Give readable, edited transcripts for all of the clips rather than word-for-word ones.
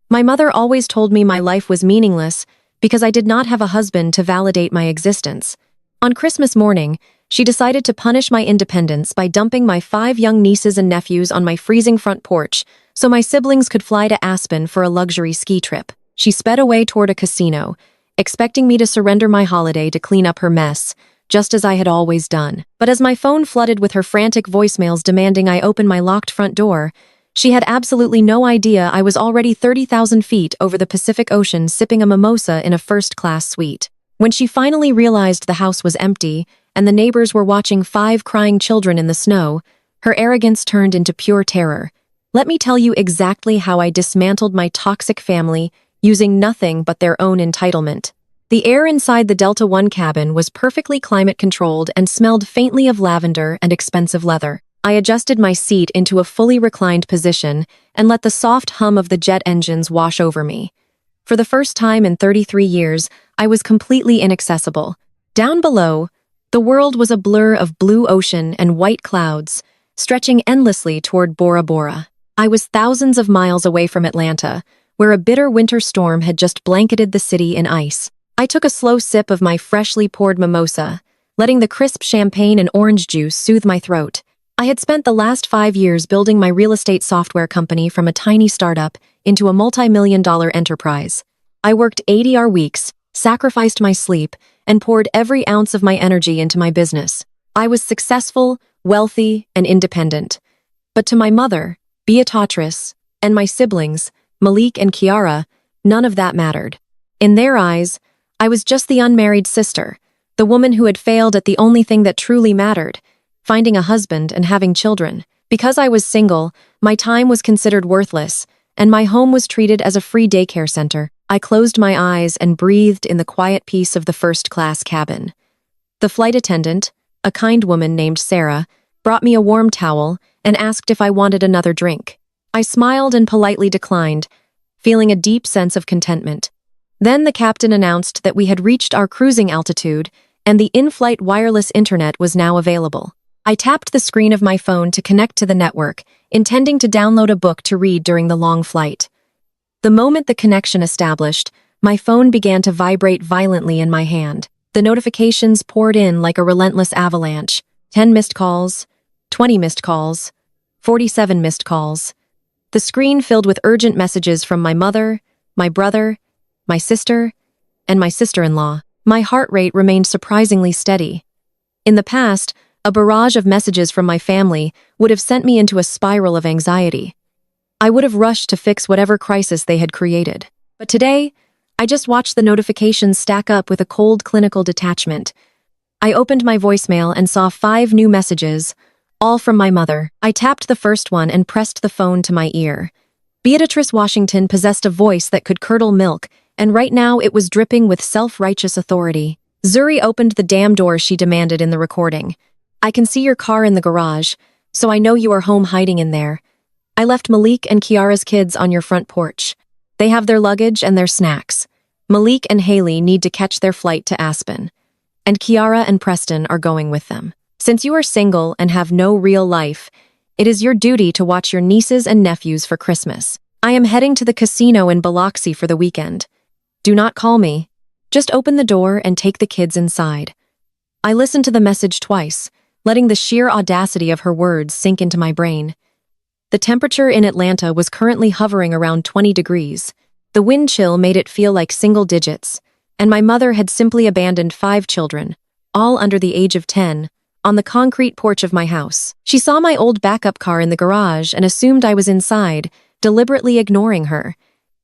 My mother always told me my life was meaningless because I did not have a husband to validate my existence. On Christmas morning, she decided to punish my independence by dumping my 5 young nieces and nephews on my freezing front porch so my siblings could fly to Aspen for a luxury ski trip. She sped away toward a casino, expecting me to surrender my holiday to clean up her mess, just as I had always done. But as my phone flooded with her frantic voicemails demanding I open my locked front door, she had absolutely no idea I was already 30,000 feet over the Pacific Ocean sipping a mimosa in a first-class suite. When she finally realized the house was empty and the neighbors were watching 5 crying children in the snow, her arrogance turned into pure terror. Let me tell you exactly how I dismantled my toxic family using nothing but their own entitlement. The air inside the Delta One cabin was perfectly climate-controlled and smelled faintly of lavender and expensive leather. I adjusted my seat into a fully reclined position and let the soft hum of the jet engines wash over me. For the first time in 33 years, I was completely inaccessible. Down below, the world was a blur of blue ocean and white clouds, stretching endlessly toward Bora Bora. I was thousands of miles away from Atlanta, where a bitter winter storm had just blanketed the city in ice. I took a slow sip of my freshly poured mimosa, letting the crisp champagne and orange juice soothe my throat. I had spent the last 5 years building my real estate software company from a tiny startup into a multi-million-dollar enterprise. I worked 80-hour weeks, sacrificed my sleep, and poured every ounce of my energy into my business. I was successful, wealthy, and independent. But to my mother, Beatrice, and my siblings, Malik and Kiara, none of that mattered. In their eyes, I was just the unmarried sister, the woman who had failed at the only thing that truly mattered, finding a husband and having children. Because I was single, my time was considered worthless, and my home was treated as a free daycare center. I closed my eyes and breathed in the quiet peace of the first-class cabin. The flight attendant, a kind woman named Sarah, brought me a warm towel and asked if I wanted another drink. I smiled and politely declined, feeling a deep sense of contentment. Then the captain announced that we had reached our cruising altitude and the in-flight wireless internet was now available. I tapped the screen of my phone to connect to the network, intending to download a book to read during the long flight. The moment the connection established, my phone began to vibrate violently in my hand. The notifications poured in like a relentless avalanche. 10 missed calls, 20 missed calls, 47 missed calls. The screen filled with urgent messages from my mother, my brother, my sister, and my sister-in-law. My heart rate remained surprisingly steady. In the past, a barrage of messages from my family would have sent me into a spiral of anxiety. I would have rushed to fix whatever crisis they had created. But today, I just watched the notifications stack up with a cold clinical detachment. I opened my voicemail and saw 5 new messages, all from my mother. I tapped the first one and pressed the phone to my ear. Beatrice Washington possessed a voice that could curdle milk, and right now it was dripping with self-righteous authority. Zuri opened the damn door, she demanded in the recording. I can see your car in the garage, so I know you are home hiding in there. I left Malik and Kiara's kids on your front porch. They have their luggage and their snacks. Malik and Haley need to catch their flight to Aspen. And Kiara and Preston are going with them. Since you are single and have no real life, it is your duty to watch your nieces and nephews for Christmas. I am heading to the casino in Biloxi for the weekend. Do not call me. Just open the door and take the kids inside. I listened to the message twice, letting the sheer audacity of her words sink into my brain. The temperature in Atlanta was currently hovering around 20 degrees. The wind chill made it feel like single digits, and my mother had simply abandoned 5 children, all under the age of 10, on the concrete porch of my house. She saw my old backup car in the garage and assumed I was inside, deliberately ignoring her.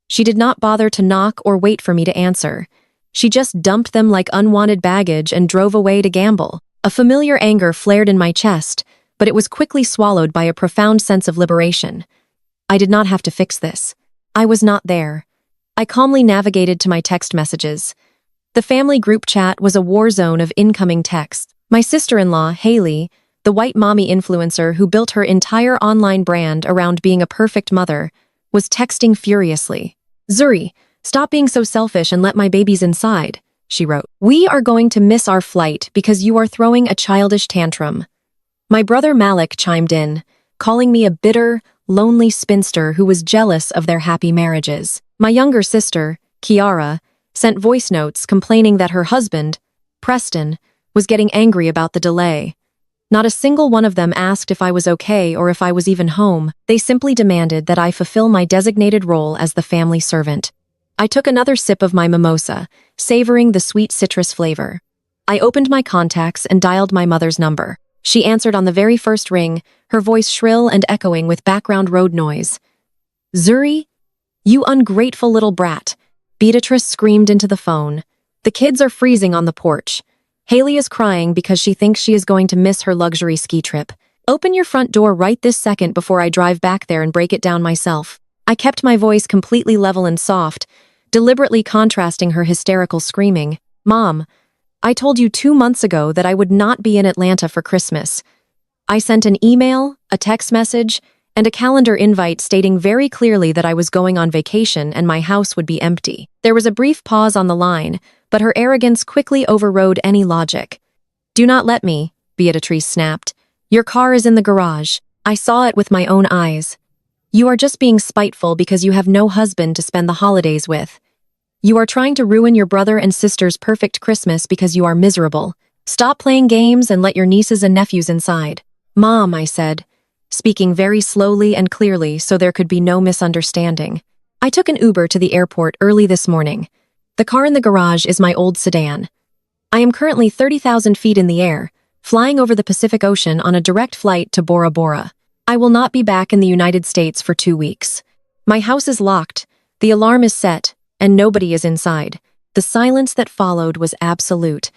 She did not bother to knock or wait for me to answer. She just dumped them like unwanted baggage and drove away to gamble. A familiar anger flared in my chest, but it was quickly swallowed by a profound sense of liberation. I did not have to fix this. I was not there. I calmly navigated to my text messages. The family group chat was a war zone of incoming texts. My sister-in-law, Haley, the white mommy influencer who built her entire online brand around being a perfect mother, was texting furiously. Zuri, stop being so selfish and let my babies inside, she wrote. We are going to miss our flight because you are throwing a childish tantrum. My brother Malik chimed in, calling me a bitter, lonely spinster who was jealous of their happy marriages. My younger sister, Kiara, sent voice notes complaining that her husband, Preston, was getting angry about the delay. Not a single one of them asked if I was okay or if I was even home. They simply demanded that I fulfill my designated role as the family servant. I took another sip of my mimosa, savoring the sweet citrus flavor. I opened my contacts and dialed my mother's number. She answered on the very first ring, her voice shrill and echoing with background road noise. "Zuri? You ungrateful little brat," Beatrice screamed into the phone. "The kids are freezing on the porch. Haley is crying because she thinks she is going to miss her luxury ski trip. Open your front door right this second before I drive back there and break it down myself." I kept my voice completely level and soft, deliberately contrasting her hysterical screaming. "Mom, I told you 2 months ago that I would not be in Atlanta for Christmas. I sent an email, a text message, and a calendar invite stating very clearly that I was going on vacation and my house would be empty." There was a brief pause on the line, but her arrogance quickly overrode any logic. "Do not let me," Beatrice snapped. "Your car is in the garage. I saw it with my own eyes. You are just being spiteful because you have no husband to spend the holidays with. You are trying to ruin your brother and sister's perfect Christmas because you are miserable. Stop playing games and let your nieces and nephews inside." "Mom," I said, speaking very slowly and clearly so there could be no misunderstanding. "I took an Uber to the airport early this morning. The car in the garage is my old sedan. I am currently 30,000 feet in the air, flying over the Pacific Ocean on a direct flight to Bora Bora. I will not be back in the United States for 2 weeks. My house is locked, the alarm is set, and nobody is inside." The silence that followed was absolute.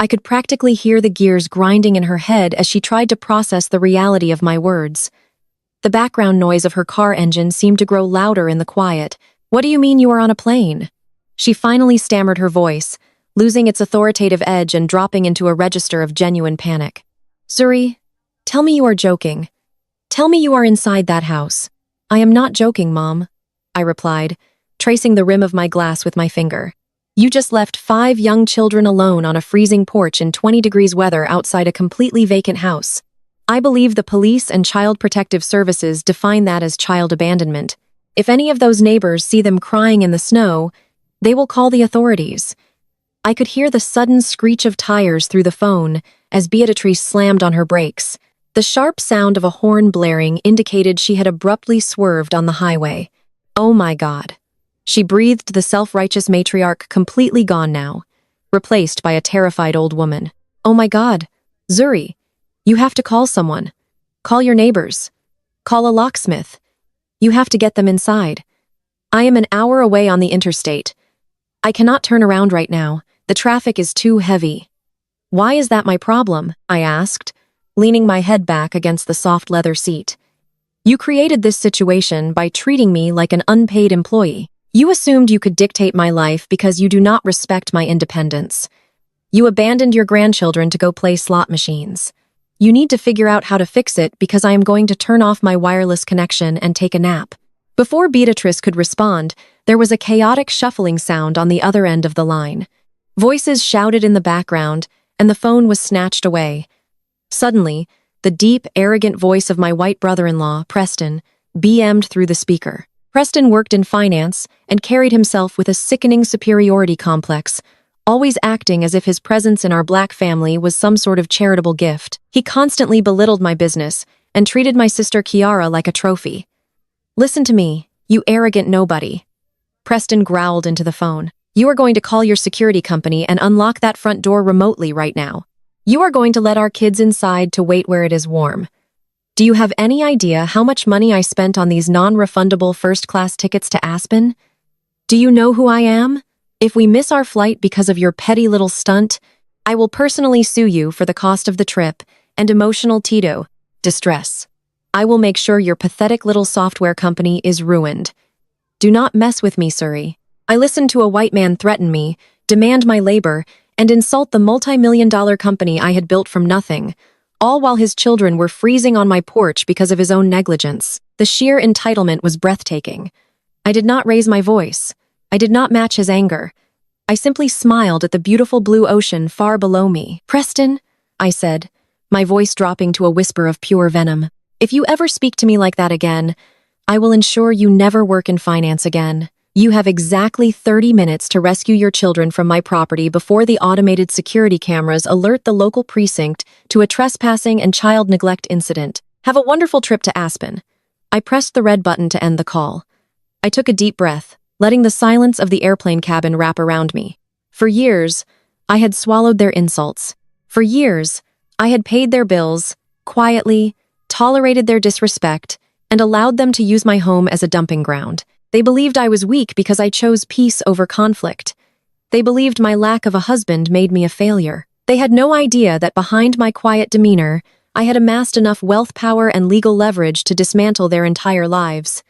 I could practically hear the gears grinding in her head as she tried to process the reality of my words. The background noise of her car engine seemed to grow louder in the quiet. "What do you mean you are on a plane?" She finally stammered her voice, losing its authoritative edge and dropping into a register of genuine panic. "Zuri, tell me you are joking. Tell me you are inside that house." "I am not joking, Mom," I replied, tracing the rim of my glass with my finger. "You just left 5 young children alone on a freezing porch in 20 degrees weather outside a completely vacant house. I believe the police and child protective services define that as child abandonment. If any of those neighbors see them crying in the snow, they will call the authorities." I could hear the sudden screech of tires through the phone as Beatrice slammed on her brakes. The sharp sound of a horn blaring indicated she had abruptly swerved on the highway. "Oh my God." She breathed, the self-righteous matriarch completely gone now, replaced by a terrified old woman. "Oh my God, Zuri, you have to call someone. Call your neighbors. Call a locksmith. You have to get them inside. I am an hour away on the interstate. I cannot turn around right now. The traffic is too heavy." "Why is that my problem?" I asked, leaning my head back against the soft leather seat. "You created this situation by treating me like an unpaid employee. You assumed you could dictate my life because you do not respect my independence. You abandoned your grandchildren to go play slot machines. You need to figure out how to fix it because I am going to turn off my wireless connection and take a nap." Before Beatrice could respond, there was a chaotic shuffling sound on the other end of the line. Voices shouted in the background, and the phone was snatched away. Suddenly, the deep, arrogant voice of my white brother-in-law, Preston, BM'd through the speaker. Preston worked in finance and carried himself with a sickening superiority complex, always acting as if his presence in our black family was some sort of charitable gift. He constantly belittled my business and treated my sister Kiara like a trophy. "Listen to me, you arrogant nobody." Preston growled into the phone. "You are going to call your security company and unlock that front door remotely right now. You are going to let our kids inside to wait where it is warm. Do you have any idea how much money I spent on these non-refundable first-class tickets to Aspen? Do you know who I am? If we miss our flight because of your petty little stunt, I will personally sue you for the cost of the trip and emotional distress. I will make sure your pathetic little software company is ruined. Do not mess with me, Zuri." I listened to a white man threaten me, demand my labor, and insult the multi-million-dollar company I had built from nothing, all while his children were freezing on my porch because of his own negligence. The sheer entitlement was breathtaking. I did not raise my voice. I did not match his anger. I simply smiled at the beautiful blue ocean far below me. "Preston," I said, my voice dropping to a whisper of pure venom, "if you ever speak to me like that again, I will ensure you never work in finance again." You have exactly 30 minutes to rescue your children from my property before the automated security cameras alert the local precinct to a trespassing and child neglect incident. Have a wonderful trip to Aspen." I pressed the red button to end the call. I took a deep breath, letting the silence of the airplane cabin wrap around me. For years, I had swallowed their insults. For years, I had paid their bills, quietly, tolerated their disrespect, and allowed them to use my home as a dumping ground. They believed I was weak because I chose peace over conflict. They believed my lack of a husband made me a failure. They had no idea that behind my quiet demeanor, I had amassed enough wealth, power, and legal leverage to dismantle their entire lives.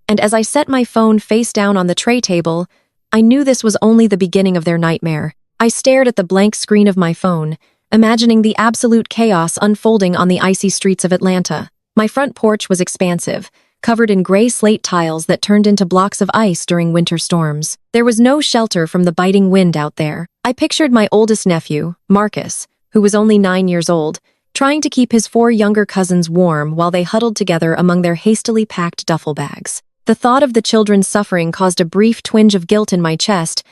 And as I set my phone face down on the tray table, I knew this was only the beginning of their nightmare. I stared at the blank screen of my phone, imagining the absolute chaos unfolding on the icy streets of Atlanta. My front porch was expansive, covered in gray slate tiles that turned into blocks of ice during winter storms. There was no shelter from the biting wind out there. I pictured my oldest nephew, Marcus, who was only 9 years old, trying to keep his 4 younger cousins warm while they huddled together among their hastily packed duffel bags. The thought of the children's suffering caused a brief twinge of guilt in my chest,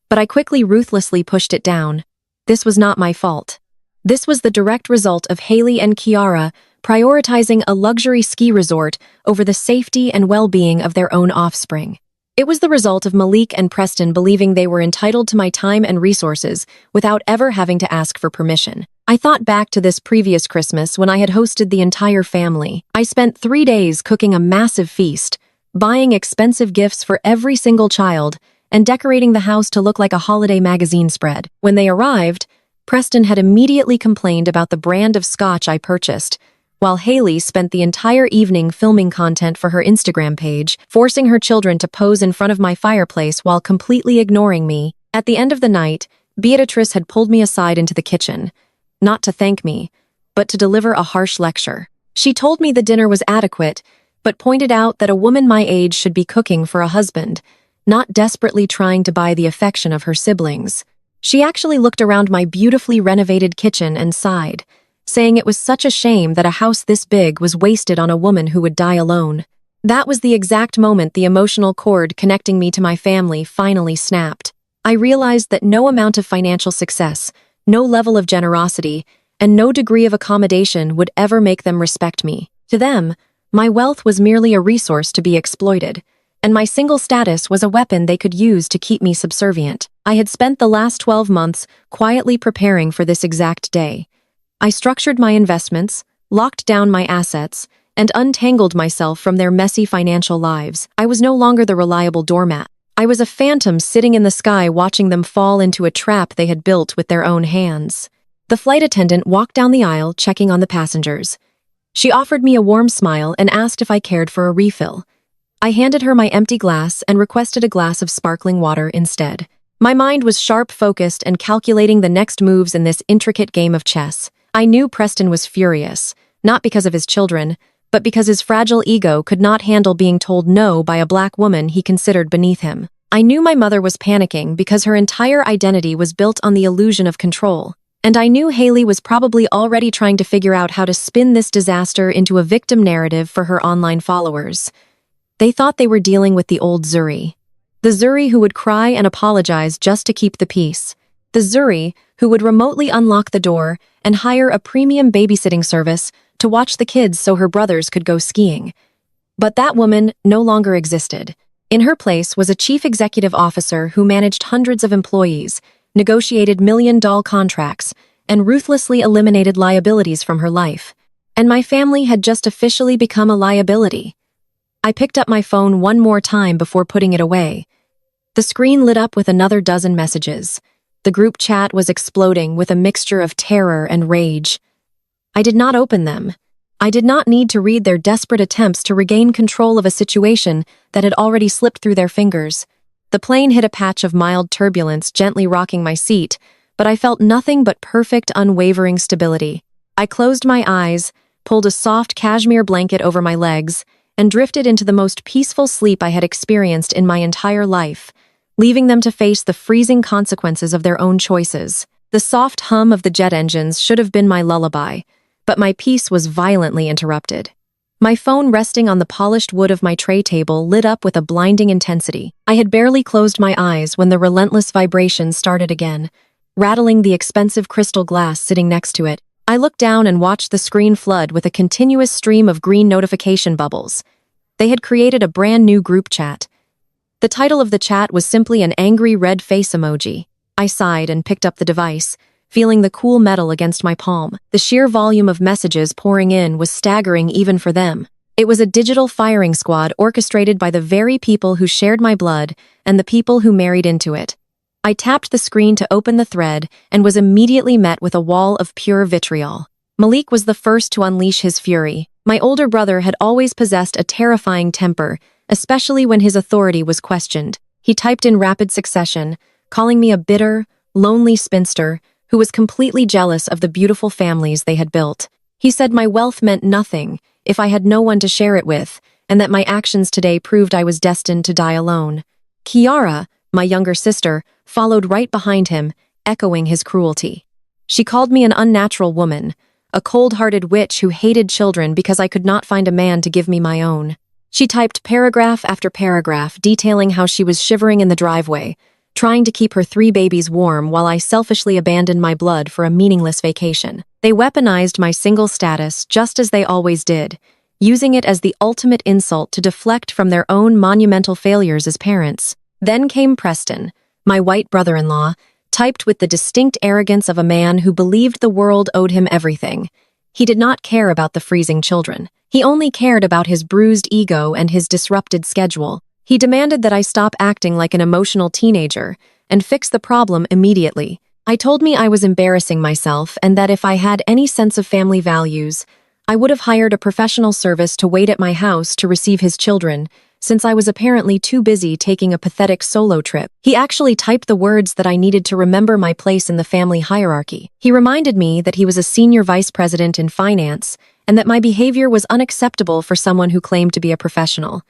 but I quickly ruthlessly pushed it down. This was not my fault. This was the direct result of Haley and Kiara prioritizing a luxury ski resort over the safety and well-being of their own offspring. It was the result of Malik and Preston believing they were entitled to my time and resources without ever having to ask for permission. I thought back to this previous Christmas when I had hosted the entire family. I spent 3 days cooking a massive feast, buying expensive gifts for every single child, and decorating the house to look like a holiday magazine spread. When they arrived, Preston had immediately complained about the brand of scotch I purchased, while Haley spent the entire evening filming content for her Instagram page, forcing her children to pose in front of my fireplace while completely ignoring me. At the end of the night, Beatrice had pulled me aside into the kitchen, not to thank me, but to deliver a harsh lecture. She told me the dinner was adequate, but pointed out that a woman my age should be cooking for a husband, not desperately trying to buy the affection of her siblings. She actually looked around my beautifully renovated kitchen and sighed, saying it was such a shame that a house this big was wasted on a woman who would die alone. That was the exact moment the emotional cord connecting me to my family finally snapped. I realized that no amount of financial success, no level of generosity, and no degree of accommodation would ever make them respect me. To them, my wealth was merely a resource to be exploited, and my single status was a weapon they could use to keep me subservient. I had spent the last 12 months quietly preparing for this exact day. I structured my investments, locked down my assets, and untangled myself from their messy financial lives. I was no longer the reliable doormat. I was a phantom sitting in the sky watching them fall into a trap they had built with their own hands. The flight attendant walked down the aisle checking on the passengers. She offered me a warm smile and asked if I cared for a refill. I handed her my empty glass and requested a glass of sparkling water instead. My mind was sharp, focused, and calculating the next moves in this intricate game of chess. I knew Preston was furious, not because of his children, but because his fragile ego could not handle being told no by a black woman he considered beneath him. I knew my mother was panicking because her entire identity was built on the illusion of control. And I knew Haley was probably already trying to figure out how to spin this disaster into a victim narrative for her online followers. They thought they were dealing with the old Zuri. The Zuri who would cry and apologize just to keep the peace. The Zuri who would remotely unlock the door and hire a premium babysitting service to watch the kids so her brothers could go skiing. But that woman no longer existed. In her place was a chief executive officer who managed hundreds of employees, negotiated million-dollar contracts, and ruthlessly eliminated liabilities from her life. And my family had just officially become a liability. I picked up my phone one more time before putting it away. The screen lit up with another dozen messages. The group chat was exploding with a mixture of terror and rage. I did not open them. I did not need to read their desperate attempts to regain control of a situation that had already slipped through their fingers. The plane hit a patch of mild turbulence, gently rocking my seat, but I felt nothing but perfect, unwavering stability. I closed my eyes, pulled a soft cashmere blanket over my legs, and drifted into the most peaceful sleep I had experienced in my entire life, leaving them to face the freezing consequences of their own choices. The soft hum of the jet engines should have been my lullaby, but my peace was violently interrupted. My phone resting on the polished wood of my tray table lit up with a blinding intensity. I had barely closed my eyes when the relentless vibrations started again, rattling the expensive crystal glass sitting next to it. I looked down and watched the screen flood with a continuous stream of green notification bubbles. They had created a brand new group chat. The title of the chat was simply an angry red face emoji. I sighed and picked up the device, feeling the cool metal against my palm. The sheer volume of messages pouring in was staggering even for them. It was a digital firing squad orchestrated by the very people who shared my blood and the people who married into it. I tapped the screen to open the thread and was immediately met with a wall of pure vitriol. Malik was the first to unleash his fury. My older brother had always possessed a terrifying temper, especially when his authority was questioned. He typed in rapid succession, calling me a bitter, lonely spinster who was completely jealous of the beautiful families they had built. He said my wealth meant nothing if I had no one to share it with, and that my actions today proved I was destined to die alone. Kiara, my younger sister, followed right behind him, echoing his cruelty. She called me an unnatural woman, a cold-hearted witch who hated children because I could not find a man to give me my own. She typed paragraph after paragraph detailing how she was shivering in the driveway, trying to keep her 3 babies warm while I selfishly abandoned my blood for a meaningless vacation. They weaponized my single status just as they always did, using it as the ultimate insult to deflect from their own monumental failures as parents. Then came Preston, my white brother-in-law, typed with the distinct arrogance of a man who believed the world owed him everything. He did not care about the freezing children. He only cared about his bruised ego and his disrupted schedule. He demanded that I stop acting like an emotional teenager and fix the problem immediately. I told me I was embarrassing myself and that if I had any sense of family values, I would have hired a professional service to wait at my house to receive his children, since I was apparently too busy taking a pathetic solo trip. He actually typed the words that I needed to remember my place in the family hierarchy. He reminded me that he was a senior vice president in finance and that my behavior was unacceptable for someone who claimed to be a professional.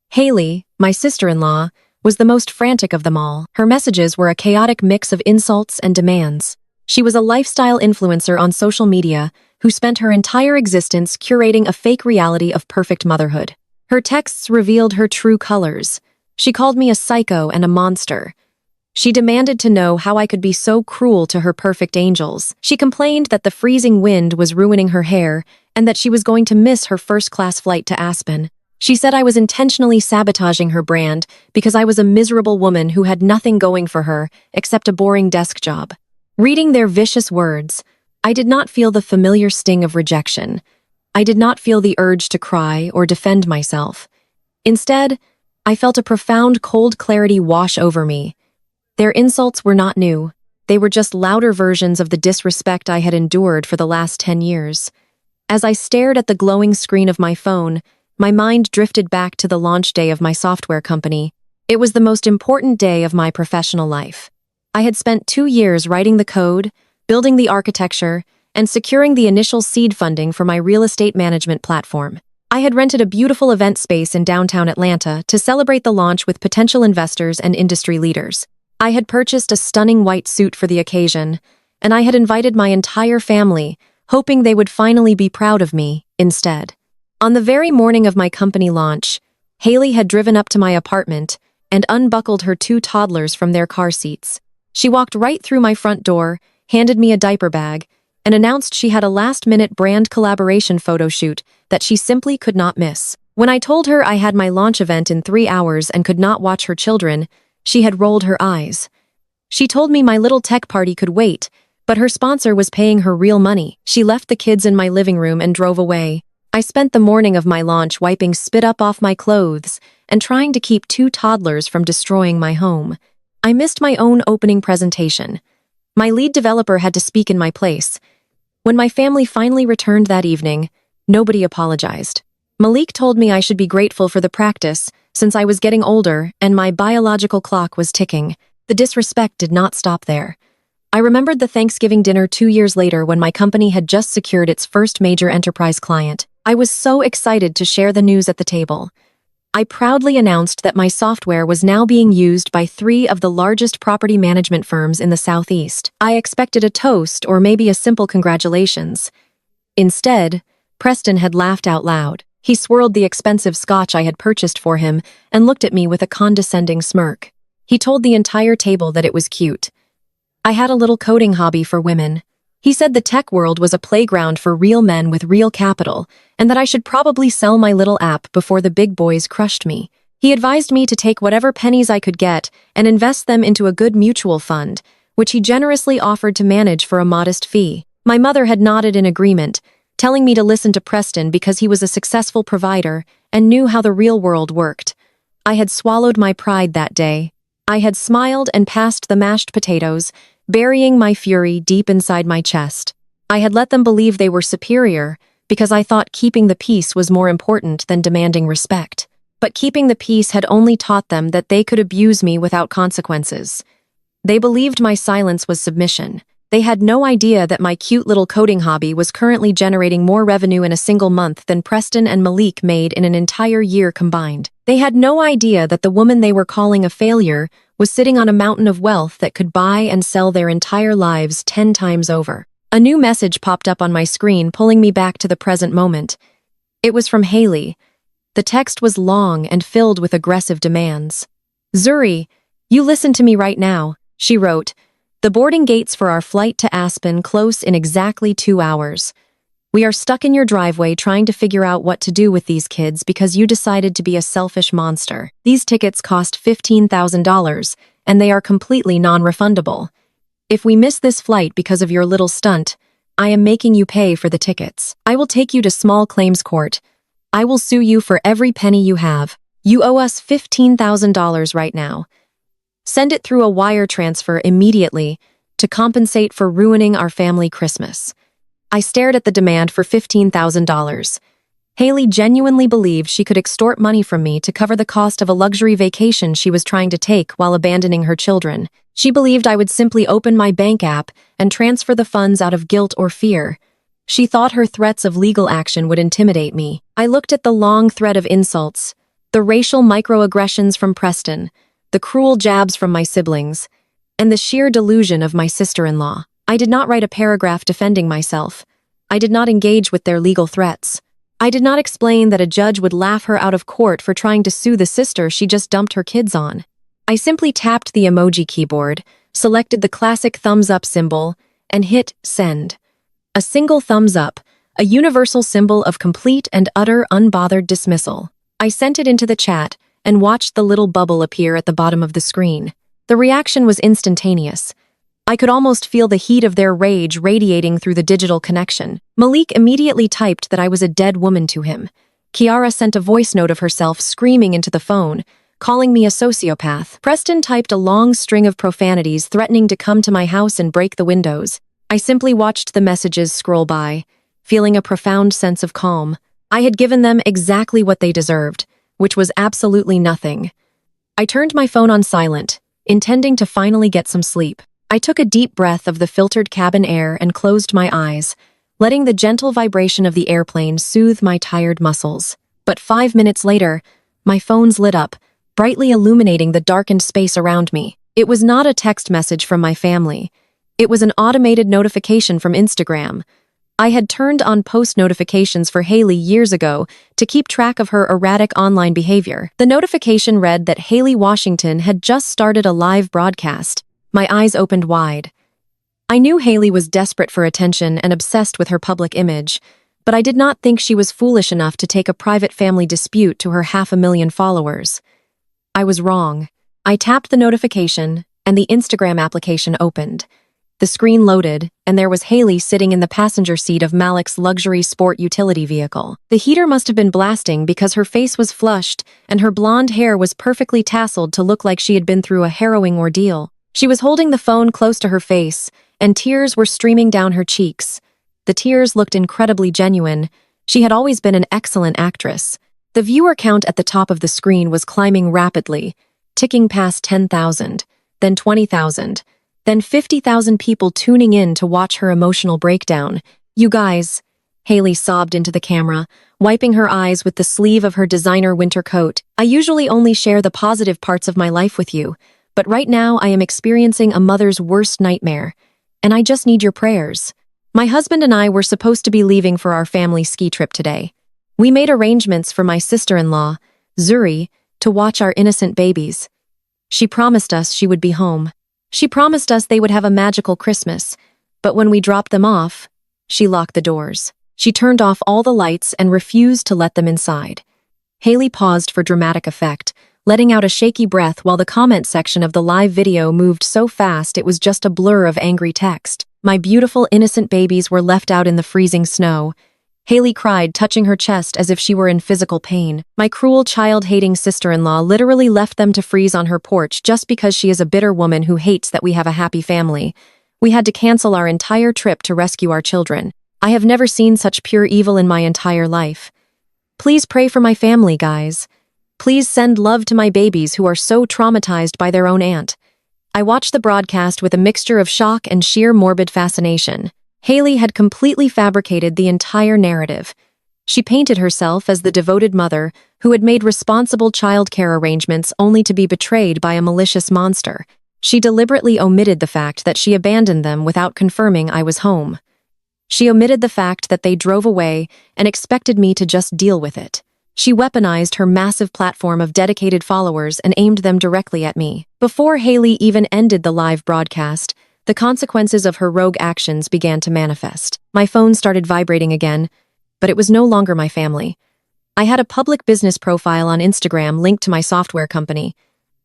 Haley, my sister-in-law, was the most frantic of them all. Her messages were a chaotic mix of insults and demands. She was a lifestyle influencer on social media who spent her entire existence curating a fake reality of perfect motherhood. Her texts revealed her true colors. She called me a psycho and a monster. She demanded to know how I could be so cruel to her perfect angels. She complained that the freezing wind was ruining her hair and that she was going to miss her first-class flight to Aspen. She said I was intentionally sabotaging her brand because I was a miserable woman who had nothing going for her except a boring desk job. Reading their vicious words, I did not feel the familiar sting of rejection. I did not feel the urge to cry or defend myself. Instead, I felt a profound cold clarity wash over me. Their insults were not new. They were just louder versions of the disrespect I had endured for the last 10 years. As I stared at the glowing screen of my phone, my mind drifted back to the launch day of my software company. It was the most important day of my professional life. I had spent 2 years writing the code, building the architecture, and securing the initial seed funding for my real estate management platform. I had rented a beautiful event space in downtown Atlanta to celebrate the launch with potential investors and industry leaders. I had purchased a stunning white suit for the occasion, and I had invited my entire family, hoping they would finally be proud of me instead. On the very morning of my company launch, Haley had driven up to my apartment and unbuckled her 2 toddlers from their car seats. She walked right through my front door, handed me a diaper bag, and announced she had a last-minute brand collaboration photo shoot that she simply could not miss. When I told her I had my launch event in 3 hours and could not watch her children, she had rolled her eyes. She told me my little tech party could wait, but her sponsor was paying her real money. She left the kids in my living room and drove away. I spent the morning of my launch wiping spit up off my clothes and trying to keep 2 toddlers from destroying my home. I missed my own opening presentation. My lead developer had to speak in my place. When my family finally returned that evening, nobody apologized. Malik told me I should be grateful for the practice, since I was getting older and my biological clock was ticking. The disrespect did not stop there. I remembered the Thanksgiving dinner 2 years later when my company had just secured its first major enterprise client. I was so excited to share the news at the table. I proudly announced that my software was now being used by 3 of the largest property management firms in the Southeast. I expected a toast or maybe a simple congratulations. Instead, Preston had laughed out loud. He swirled the expensive scotch I had purchased for him and looked at me with a condescending smirk. He told the entire table that it was cute. I had a little coding hobby for women. He said the tech world was a playground for real men with real capital, and that I should probably sell my little app before the big boys crushed me. He advised me to take whatever pennies I could get and invest them into a good mutual fund, which he generously offered to manage for a modest fee. My mother had nodded in agreement, telling me to listen to Preston because he was a successful provider and knew how the real world worked. I had swallowed my pride that day. I had smiled and passed the mashed potatoes, burying my fury deep inside my chest. I had let them believe they were superior because I thought keeping the peace was more important than demanding respect. But keeping the peace had only taught them that they could abuse me without consequences. They believed my silence was submission. They had no idea that my cute little coding hobby was currently generating more revenue in a single month than Preston and Malik made in an entire year combined. They had no idea that the woman they were calling a failure was sitting on a mountain of wealth that could buy and sell their entire lives 10 times over. A new message popped up on my screen, pulling me back to the present moment. It was from Haley. The text was long and filled with aggressive demands. "Zuri, you listen to me right now," she wrote. "The boarding gates for our flight to Aspen close in exactly 2 hours. We are stuck in your driveway trying to figure out what to do with these kids because you decided to be a selfish monster. These tickets cost $15,000, and they are completely non-refundable. If we miss this flight because of your little stunt, I am making you pay for the tickets. I will take you to small claims court. I will sue you for every penny you have. You owe us $15,000 right now. Send it through a wire transfer immediately to compensate for ruining our family Christmas." I stared at the demand for $15,000. Haley genuinely believed she could extort money from me to cover the cost of a luxury vacation she was trying to take while abandoning her children. She believed I would simply open my bank app and transfer the funds out of guilt or fear. She thought her threats of legal action would intimidate me. I looked at the long thread of insults, the racial microaggressions from Preston, the cruel jabs from my siblings, and the sheer delusion of my sister-in-law. I did not write a paragraph defending myself. I did not engage with their legal threats. I did not explain that a judge would laugh her out of court for trying to sue the sister she just dumped her kids on. I simply tapped the emoji keyboard, selected the classic thumbs-up symbol, and hit send. A single thumbs up, a universal symbol of complete and utter unbothered dismissal. I sent it into the chat and watched the little bubble appear at the bottom of the screen. The reaction was instantaneous. I could almost feel the heat of their rage radiating through the digital connection. Malik immediately typed that I was a dead woman to him. Kiara sent a voice note of herself screaming into the phone, calling me a sociopath. Preston typed a long string of profanities threatening to come to my house and break the windows. I simply watched the messages scroll by, feeling a profound sense of calm. I had given them exactly what they deserved, which was absolutely nothing. I turned my phone on silent, intending to finally get some sleep. I took a deep breath of the filtered cabin air and closed my eyes, letting the gentle vibration of the airplane soothe my tired muscles. But 5 minutes later, my phone's lit up, brightly illuminating the darkened space around me. It was not a text message from my family. It was an automated notification from Instagram. I had turned on post notifications for Haley years ago to keep track of her erratic online behavior. The notification read that Haley Washington had just started a live broadcast. My eyes opened wide. I knew Haley was desperate for attention and obsessed with her public image, but I did not think she was foolish enough to take a private family dispute to her 500,000 followers. I was wrong. I tapped the notification, and the Instagram application opened. The screen loaded, and there was Haley sitting in the passenger seat of Malik's luxury sport utility vehicle. The heater must have been blasting because her face was flushed, and her blonde hair was perfectly tasseled to look like she had been through a harrowing ordeal. She was holding the phone close to her face, and tears were streaming down her cheeks. The tears looked incredibly genuine. She had always been an excellent actress. The viewer count at the top of the screen was climbing rapidly, ticking past 10,000, then 20,000, then 50,000 people tuning in to watch her emotional breakdown. "You guys," Haley sobbed into the camera, wiping her eyes with the sleeve of her designer winter coat. "I usually only share the positive parts of my life with you, but right now I am experiencing a mother's worst nightmare, and I just need your prayers. My husband and I were supposed to be leaving for our family ski trip today. We made arrangements for my sister-in-law, Zuri, to watch our innocent babies. She promised us she would be home. She promised us they would have a magical Christmas, but when we dropped them off, she locked the doors. She turned off all the lights and refused to let them inside. Haley paused for dramatic effect, letting out a shaky breath while the comment section of the live video moved so fast it was just a blur of angry text. My beautiful innocent babies were left out in the freezing snow. Haley cried, touching her chest as if she were in physical pain. My cruel, child-hating sister-in-law literally left them to freeze on her porch just because she is a bitter woman who hates that we have a happy family. We had to cancel our entire trip to rescue our children. I have never seen such pure evil in my entire life. Please pray for my family, guys. Please send love to my babies who are so traumatized by their own aunt. I watched the broadcast with a mixture of shock and sheer morbid fascination. Haley had completely fabricated the entire narrative. She painted herself as the devoted mother who had made responsible childcare arrangements only to be betrayed by a malicious monster. She deliberately omitted the fact that she abandoned them without confirming I was home. She omitted the fact that they drove away and expected me to just deal with it. She weaponized her massive platform of dedicated followers and aimed them directly at me. Before Haley even ended the live broadcast, the consequences of her rogue actions began to manifest. My phone started vibrating again, but it was no longer my family. I had a public business profile on Instagram linked to my software company.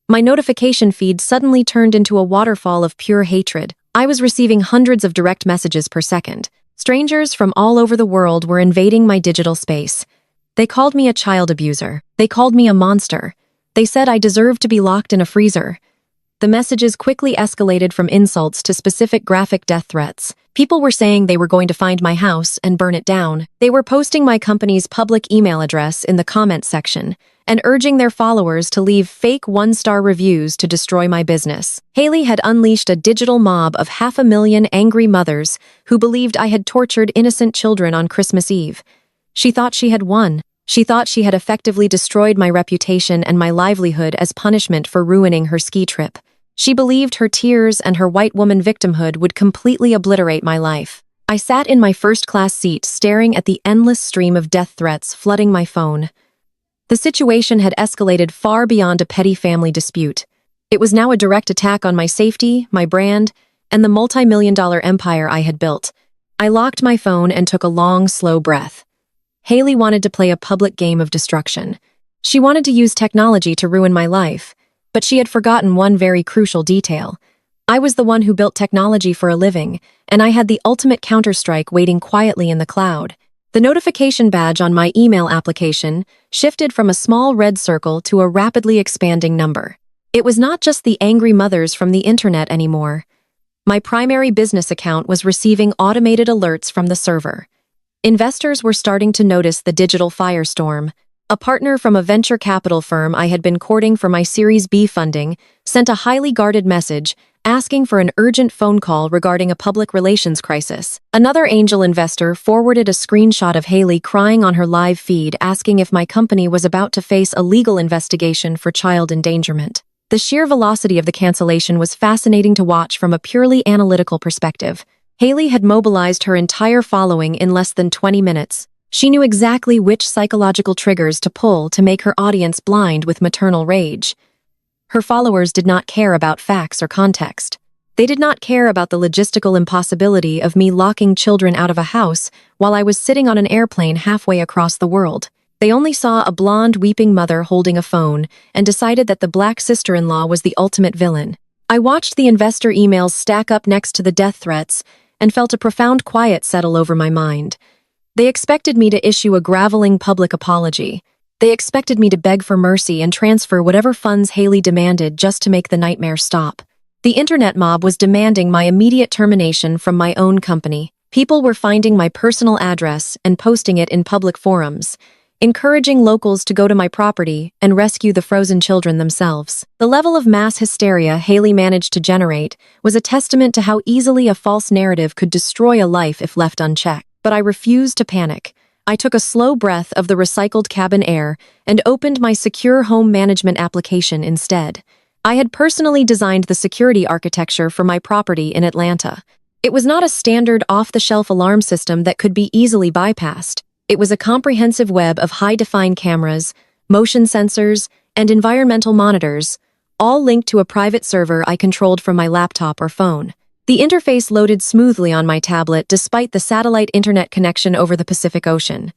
My notification feed suddenly turned into a waterfall of pure hatred. I was receiving hundreds of direct messages per second. Strangers from all over the world were invading my digital space. They called me a child abuser. They called me a monster. They said I deserved to be locked in a freezer. The messages quickly escalated from insults to specific graphic death threats. People were saying they were going to find my house and burn it down. They were posting my company's public email address in the comments section and urging their followers to leave fake one-star reviews to destroy my business. Haley had unleashed a digital mob of 500,000 angry mothers who believed I had tortured innocent children on Christmas Eve. She thought she had won. She thought she had effectively destroyed my reputation and my livelihood as punishment for ruining her ski trip. She believed her tears and her white woman victimhood would completely obliterate my life. I sat in my first-class seat staring at the endless stream of death threats flooding my phone. The situation had escalated far beyond a petty family dispute. It was now a direct attack on my safety, my brand, and the multi-million-dollar empire I had built. I locked my phone and took a long, slow breath. Haley wanted to play a public game of destruction. She wanted to use technology to ruin my life. But she had forgotten one very crucial detail. I was the one who built technology for a living, and I had the ultimate counterstrike waiting quietly in the cloud. The notification badge on my email application shifted from a small red circle to a rapidly expanding number. It was not just the angry mothers from the internet anymore. My primary business account was receiving automated alerts from the server. Investors were starting to notice the digital firestorm. A partner from a venture capital firm I had been courting for my Series B funding sent a highly guarded message asking for an urgent phone call regarding a public relations crisis. Another angel investor forwarded a screenshot of Haley crying on her live feed asking if my company was about to face a legal investigation for child endangerment. The sheer velocity of the cancellation was fascinating to watch from a purely analytical perspective. Haley had mobilized her entire following in less than 20 minutes. She knew exactly which psychological triggers to pull to make her audience blind with maternal rage. Her followers did not care about facts or context. They did not care about the logistical impossibility of me locking children out of a house while I was sitting on an airplane halfway across the world. They only saw a blonde, weeping mother holding a phone and decided that the black sister-in-law was the ultimate villain. I watched the investor emails stack up next to the death threats and felt a profound quiet settle over my mind. They expected me to issue a groveling public apology. They expected me to beg for mercy and transfer whatever funds Haley demanded just to make the nightmare stop. The internet mob was demanding my immediate termination from my own company. People were finding my personal address and posting it in public forums, encouraging locals to go to my property and rescue the frozen children themselves. The level of mass hysteria Haley managed to generate was a testament to how easily a false narrative could destroy a life if left unchecked. But I refused to panic. I took a slow breath of the recycled cabin air and opened my secure home management application instead. I had personally designed the security architecture for my property in Atlanta. It was not a standard off-the-shelf alarm system that could be easily bypassed. It was a comprehensive web of high-define cameras, motion sensors, and environmental monitors, all linked to a private server I controlled from my laptop or phone. The interface loaded smoothly on my tablet despite the satellite internet connection over the Pacific Ocean.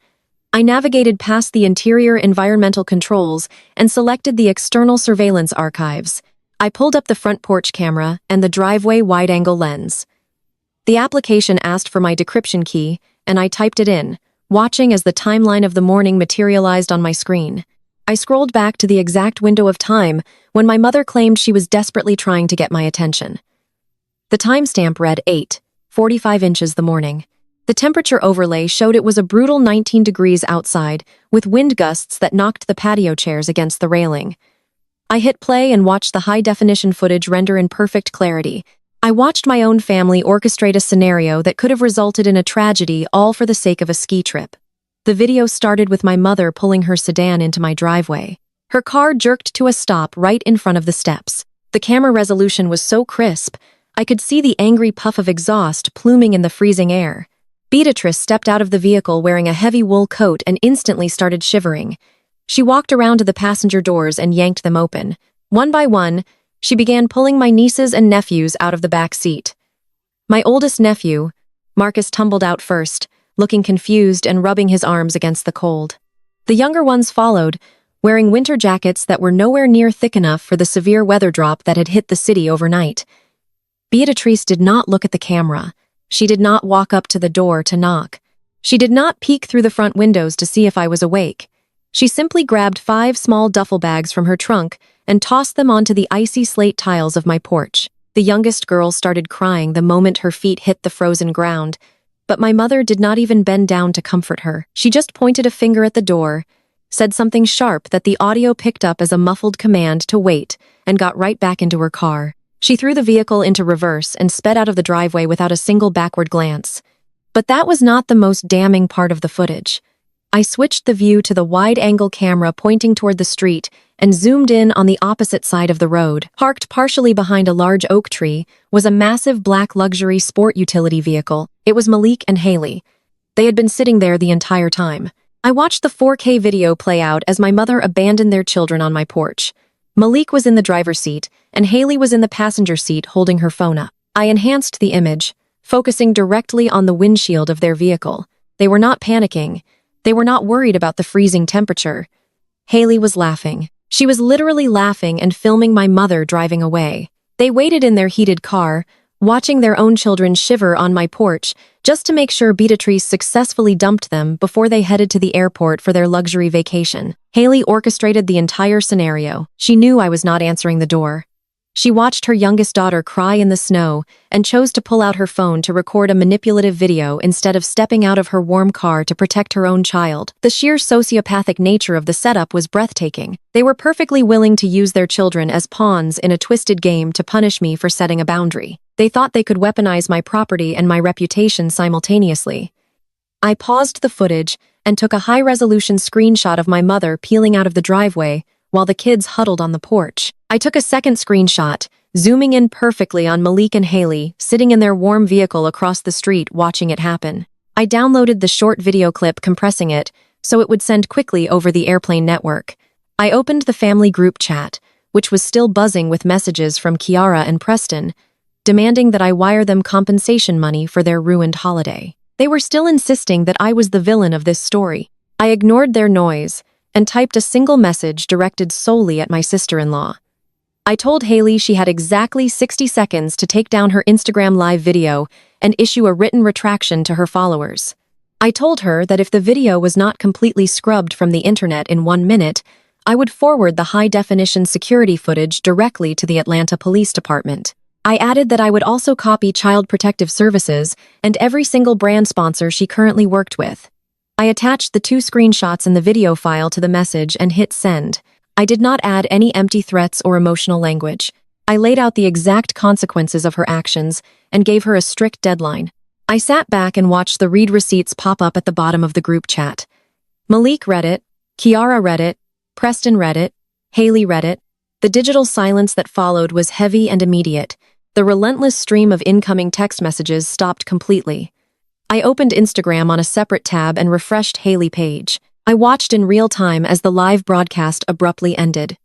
I navigated past the interior environmental controls and selected the external surveillance archives. I pulled up the front porch camera and the driveway wide-angle lens. The application asked for my decryption key, and I typed it in, watching as the timeline of the morning materialized on my screen. I scrolled back to the exact window of time when my mother claimed she was desperately trying to get my attention. The timestamp read 8:45 inches the morning. The temperature overlay showed it was a brutal 19 degrees outside, with wind gusts that knocked the patio chairs against the railing. I hit play and watched the high-definition footage render in perfect clarity. I watched my own family orchestrate a scenario that could have resulted in a tragedy, all for the sake of a ski trip. The video started with my mother pulling her sedan into my driveway. Her car jerked to a stop right in front of the steps. The camera resolution was so crisp, I could see the angry puff of exhaust pluming in the freezing air. Beatrice stepped out of the vehicle wearing a heavy wool coat and instantly started shivering. She walked around to the passenger doors and yanked them open. One by one, she began pulling my nieces and nephews out of the back seat. My oldest nephew, Marcus, tumbled out first, looking confused and rubbing his arms against the cold. The younger ones followed, wearing winter jackets that were nowhere near thick enough for the severe weather drop that had hit the city overnight. Beatrice did not look at the camera. She did not walk up to the door to knock. She did not peek through the front windows to see if I was awake. She simply grabbed 5 small duffel bags from her trunk and tossed them onto the icy slate tiles of my porch. The youngest girl started crying the moment her feet hit the frozen ground, but my mother did not even bend down to comfort her. She just pointed a finger at the door, said something sharp that the audio picked up as a muffled command to wait, and got right back into her car. She threw the vehicle into reverse and sped out of the driveway without a single backward glance. But that was not the most damning part of the footage. I switched the view to the wide-angle camera pointing toward the street and zoomed in on the opposite side of the road. Parked partially behind a large oak tree was a massive black luxury sport utility vehicle. It was Malik and Haley. They had been sitting there the entire time. I watched the 4K video play out as my mother abandoned their children on my porch. Malik was in the driver's seat, and Haley was in the passenger seat holding her phone up. I enhanced the image, focusing directly on the windshield of their vehicle. They were not panicking. They were not worried about the freezing temperature. Haley was laughing. She was literally laughing and filming my mother driving away. They waited in their heated car, watching their own children shiver on my porch, just to make sure Beatrice successfully dumped them before they headed to the airport for their luxury vacation. Haley orchestrated the entire scenario. She knew I was not answering the door. She watched her youngest daughter cry in the snow and chose to pull out her phone to record a manipulative video instead of stepping out of her warm car to protect her own child. The sheer sociopathic nature of the setup was breathtaking. They were perfectly willing to use their children as pawns in a twisted game to punish me for setting a boundary. They thought they could weaponize my property and my reputation simultaneously. I paused the footage and took a high-resolution screenshot of my mother peeling out of the driveway while the kids huddled on the porch. I took a second screenshot, zooming in perfectly on Malik and Haley, sitting in their warm vehicle across the street watching it happen. I downloaded the short video clip, compressing it, so it would send quickly over the airplane network. I opened the family group chat, which was still buzzing with messages from Kiara and Preston, demanding that I wire them compensation money for their ruined holiday. They were still insisting that I was the villain of this story. I ignored their noise and typed a single message directed solely at my sister-in-law. I told Haley she had exactly 60 seconds to take down her Instagram live video and issue a written retraction to her followers. I told her that if the video was not completely scrubbed from the internet in 1 minute, I would forward the high-definition security footage directly to the Atlanta Police Department. I added that I would also copy Child Protective Services and every single brand sponsor she currently worked with. I attached the 2 screenshots in the video file to the message and hit send. I did not add any empty threats or emotional language. I laid out the exact consequences of her actions and gave her a strict deadline. I sat back and watched the read receipts pop up at the bottom of the group chat. Malik read it, Kiara read it, Preston read it, Haley read it. The digital silence that followed was heavy and immediate. The relentless stream of incoming text messages stopped completely. I opened Instagram on a separate tab and refreshed Haley page. I watched in real time as the live broadcast abruptly ended.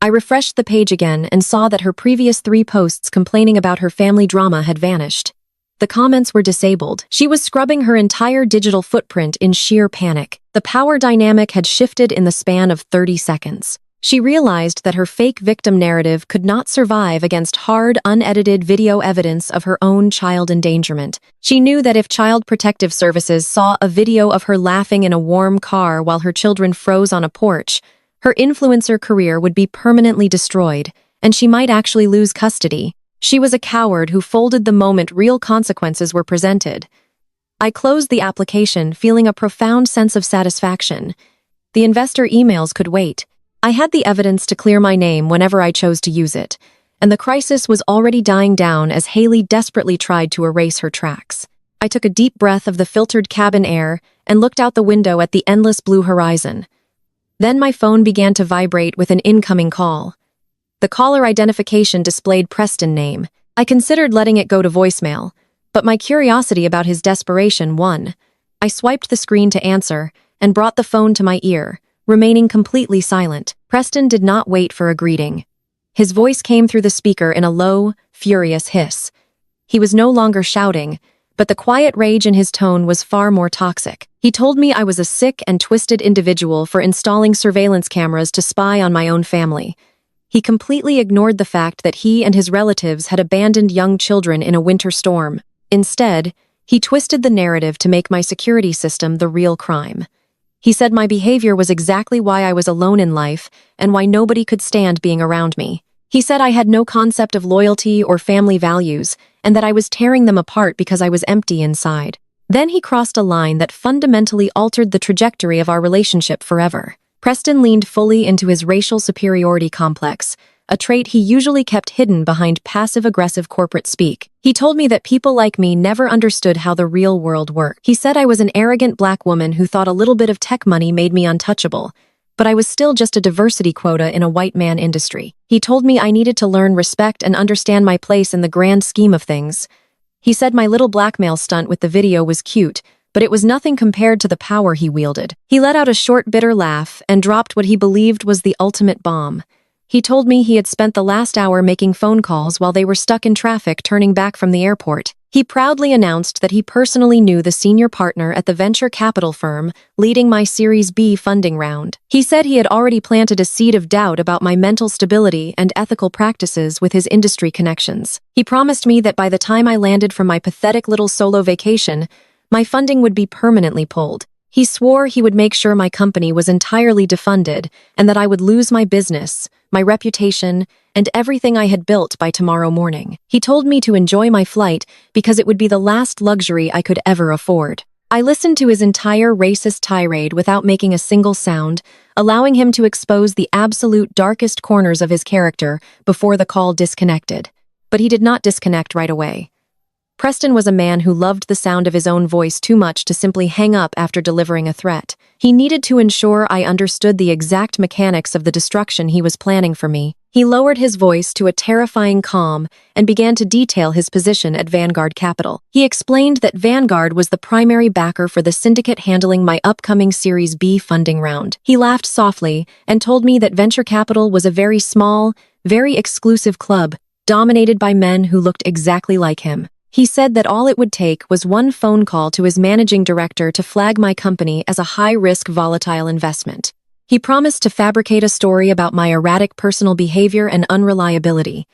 I refreshed the page again and saw that her previous 3 posts complaining about her family drama had vanished. The comments were disabled. She was scrubbing her entire digital footprint in sheer panic. The power dynamic had shifted in the span of 30 seconds. She realized that her fake victim narrative could not survive against hard, unedited video evidence of her own child endangerment. She knew that if Child Protective Services saw a video of her laughing in a warm car while her children froze on a porch, her influencer career would be permanently destroyed, and she might actually lose custody. She was a coward who folded the moment real consequences were presented. I closed the application, feeling a profound sense of satisfaction. The investor emails could wait. I had the evidence to clear my name whenever I chose to use it, and the crisis was already dying down as Haley desperately tried to erase her tracks. I took a deep breath of the filtered cabin air and looked out the window at the endless blue horizon. Then my phone began to vibrate with an incoming call. The caller identification displayed Preston's name. I considered letting it go to voicemail, but my curiosity about his desperation won. I swiped the screen to answer and brought the phone to my ear, remaining completely silent. Preston did not wait for a greeting. His voice came through the speaker in a low, furious hiss. He was no longer shouting, but the quiet rage in his tone was far more toxic. He told me I was a sick and twisted individual for installing surveillance cameras to spy on my own family. He completely ignored the fact that he and his relatives had abandoned young children in a winter storm. Instead, he twisted the narrative to make my security system the real crime. He said my behavior was exactly why I was alone in life and why nobody could stand being around me. He said I had no concept of loyalty or family values and that I was tearing them apart because I was empty inside. Then he crossed a line that fundamentally altered the trajectory of our relationship forever. Preston leaned fully into his racial superiority complex, a trait he usually kept hidden behind passive-aggressive corporate speak. He told me that people like me never understood how the real world worked. He said I was an arrogant black woman who thought a little bit of tech money made me untouchable, but I was still just a diversity quota in a white man industry. He told me I needed to learn respect and understand my place in the grand scheme of things. He said my little blackmail stunt with the video was cute, but it was nothing compared to the power he wielded. He let out a short, bitter laugh and dropped what he believed was the ultimate bomb. He told me he had spent the last hour making phone calls while they were stuck in traffic turning back from the airport. He proudly announced that he personally knew the senior partner at the venture capital firm leading my Series B funding round. He said he had already planted a seed of doubt about my mental stability and ethical practices with his industry connections. He promised me that by the time I landed from my pathetic little solo vacation, my funding would be permanently pulled. He swore he would make sure my company was entirely defunded and that I would lose my business, my reputation, and everything I had built by tomorrow morning. He told me to enjoy my flight because it would be the last luxury I could ever afford. I listened to his entire racist tirade without making a single sound, allowing him to expose the absolute darkest corners of his character before the call disconnected. But he did not disconnect right away. Preston was a man who loved the sound of his own voice too much to simply hang up after delivering a threat. He needed to ensure I understood the exact mechanics of the destruction he was planning for me. He lowered his voice to a terrifying calm and began to detail his position at Vanguard Capital. He explained that Vanguard was the primary backer for the syndicate handling my upcoming Series B funding round. He laughed softly and told me that venture capital was a very small, very exclusive club, dominated by men who looked exactly like him. He said that all it would take was one phone call to his managing director to flag my company as a high-risk, volatile investment. He promised to fabricate a story about my erratic personal behavior and unreliability.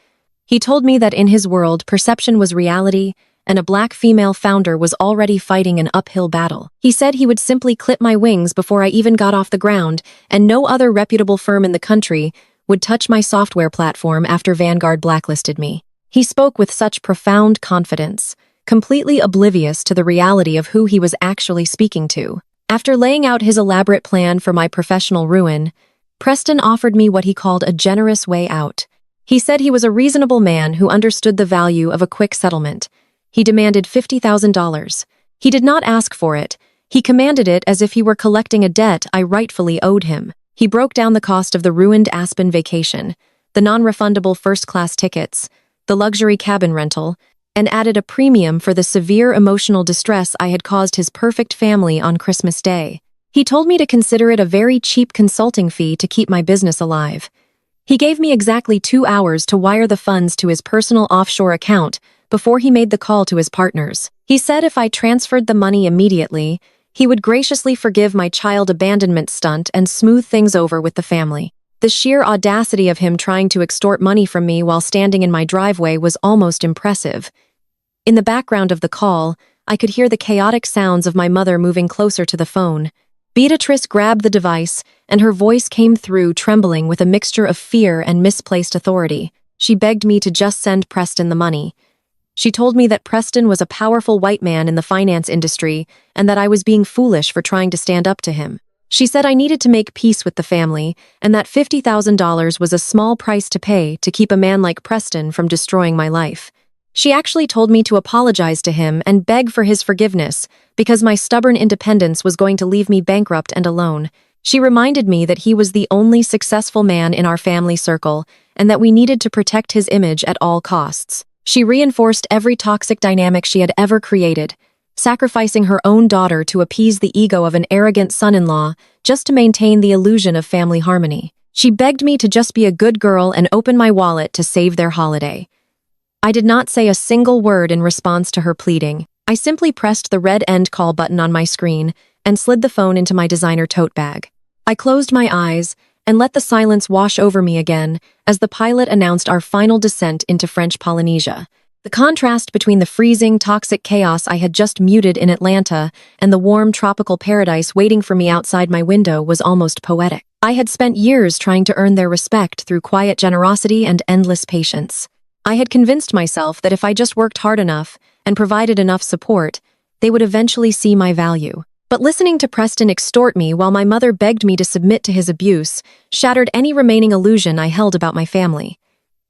He told me that in his world, perception was reality, and a black female founder was already fighting an uphill battle. He said he would simply clip my wings before I even got off the ground, and no other reputable firm in the country would touch my software platform after Vanguard blacklisted me. He spoke with such profound confidence, completely oblivious to the reality of who he was actually speaking to. After laying out his elaborate plan for my professional ruin, Preston offered me what he called a generous way out. He said he was a reasonable man who understood the value of a quick settlement. He demanded $50,000. He did not ask for it. He commanded it as if he were collecting a debt I rightfully owed him. He broke down the cost of the ruined Aspen vacation, the non-refundable first-class tickets, the luxury cabin rental, and added a premium for the severe emotional distress I had caused his perfect family on Christmas Day. He told me to consider it a very cheap consulting fee to keep my business alive. He gave me exactly 2 hours to wire the funds to his personal offshore account before he made the call to his partners. He said if I transferred the money immediately, he would graciously forgive my child abandonment stunt and smooth things over with the family. The sheer audacity of him trying to extort money from me while standing in my driveway was almost impressive. In the background of the call, I could hear the chaotic sounds of my mother moving closer to the phone. Beatrice grabbed the device, and her voice came through trembling with a mixture of fear and misplaced authority. She begged me to just send Preston the money. She told me that Preston was a powerful white man in the finance industry and that I was being foolish for trying to stand up to him. She said I needed to make peace with the family and that $50,000 was a small price to pay to keep a man like Preston from destroying my life. She actually told me to apologize to him and beg for his forgiveness because my stubborn independence was going to leave me bankrupt and alone. She reminded me that he was the only successful man in our family circle and that we needed to protect his image at all costs. She reinforced every toxic dynamic she had ever created, sacrificing her own daughter to appease the ego of an arrogant son-in-law just to maintain the illusion of family harmony. She begged me to just be a good girl and open my wallet to save their holiday. I did not say a single word in response to her pleading. I simply pressed the red end call button on my screen and slid the phone into my designer tote bag. I closed my eyes and let the silence wash over me again as the pilot announced our final descent into French Polynesia. The contrast between the freezing, toxic chaos I had just muted in Atlanta and the warm, tropical paradise waiting for me outside my window was almost poetic. I had spent years trying to earn their respect through quiet generosity and endless patience. I had convinced myself that if I just worked hard enough and provided enough support, they would eventually see my value. But listening to Preston extort me while my mother begged me to submit to his abuse shattered any remaining illusion I held about my family.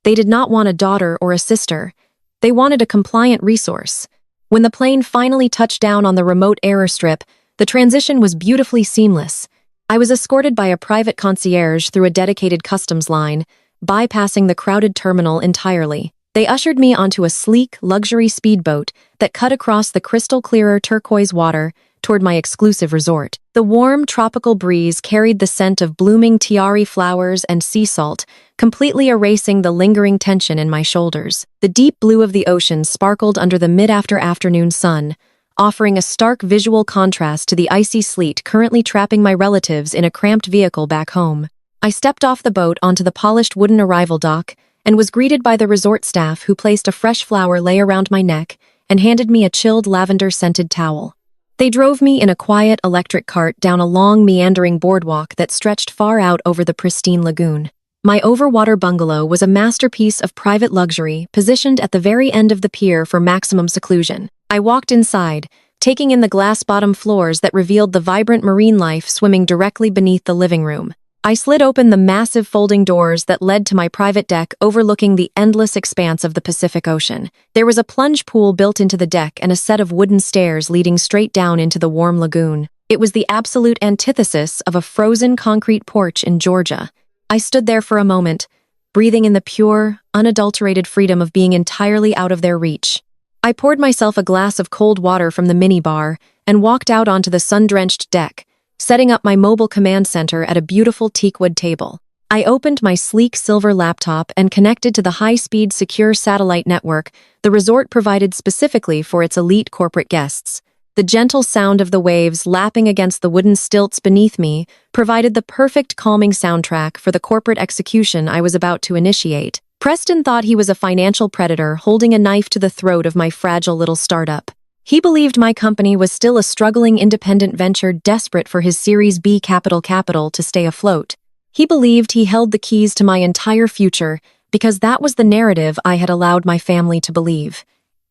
They did not want a daughter or a sister. They wanted a compliant resource. When the plane finally touched down on the remote error strip, the transition was beautifully seamless. I was escorted by a private concierge through a dedicated customs line, bypassing the crowded terminal entirely. They ushered me onto a sleek, luxury speedboat that cut across the crystal-clear turquoise water toward my exclusive resort. The warm, tropical breeze carried the scent of blooming tiare flowers and sea salt, completely erasing the lingering tension in my shoulders. The deep blue of the ocean sparkled under the mid-afternoon sun, offering a stark visual contrast to the icy sleet currently trapping my relatives in a cramped vehicle back home. I stepped off the boat onto the polished wooden arrival dock and was greeted by the resort staff who placed a fresh flower lei around my neck and handed me a chilled lavender-scented towel. They drove me in a quiet electric cart down a long meandering boardwalk that stretched far out over the pristine lagoon. My overwater bungalow was a masterpiece of private luxury positioned at the very end of the pier for maximum seclusion. I walked inside, taking in the glass-bottom floors that revealed the vibrant marine life swimming directly beneath the living room. I slid open the massive folding doors that led to my private deck overlooking the endless expanse of the Pacific Ocean. There was a plunge pool built into the deck and a set of wooden stairs leading straight down into the warm lagoon. It was the absolute antithesis of a frozen concrete porch in Georgia. I stood there for a moment, breathing in the pure, unadulterated freedom of being entirely out of their reach. I poured myself a glass of cold water from the minibar and walked out onto the sun-drenched deck, setting up my mobile command center at a beautiful teakwood table. I opened my sleek silver laptop and connected to the high-speed secure satellite network the resort provided specifically for its elite corporate guests. The gentle sound of the waves lapping against the wooden stilts beneath me provided the perfect calming soundtrack for the corporate execution I was about to initiate. Preston thought he was a financial predator holding a knife to the throat of my fragile little startup. He believed my company was still a struggling independent venture desperate for his Series B capital to stay afloat. He believed he held the keys to my entire future because that was the narrative I had allowed my family to believe.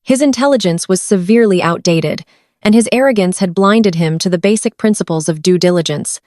His intelligence was severely outdated, and his arrogance had blinded him to the basic principles of due diligence.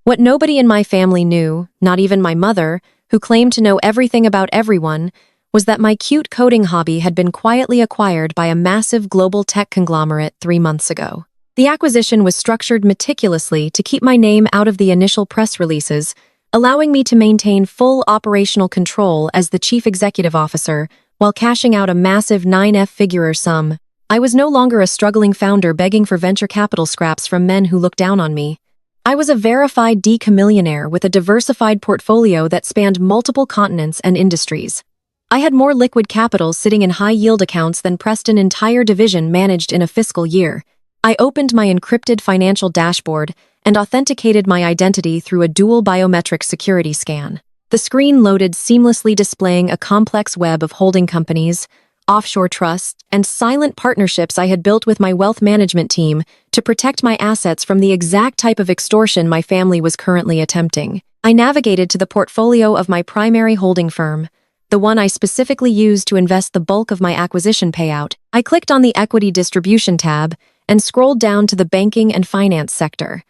What nobody in my family knew, not even my mother, who claimed to know everything about everyone, was that my cute coding hobby had been quietly acquired by a massive global tech conglomerate 3 months ago. The acquisition was structured meticulously to keep my name out of the initial press releases, allowing me to maintain full operational control as the chief executive officer while cashing out a massive 9-figure sum. I was no longer a struggling founder begging for venture capital scraps from men who looked down on me. I was a verified decamillionaire with a diversified portfolio that spanned multiple continents and industries. I had more liquid capital sitting in high-yield accounts than Preston's entire division managed in a fiscal year. I opened my encrypted financial dashboard and authenticated my identity through a dual biometric security scan. The screen loaded seamlessly, displaying a complex web of holding companies, offshore trusts, and silent partnerships I had built with my wealth management team to protect my assets from the exact type of extortion my family was currently attempting. I navigated to the portfolio of my primary holding firm, the one I specifically used to invest the bulk of my acquisition payout. I clicked on the Equity Distribution tab and scrolled down to the banking and finance sector.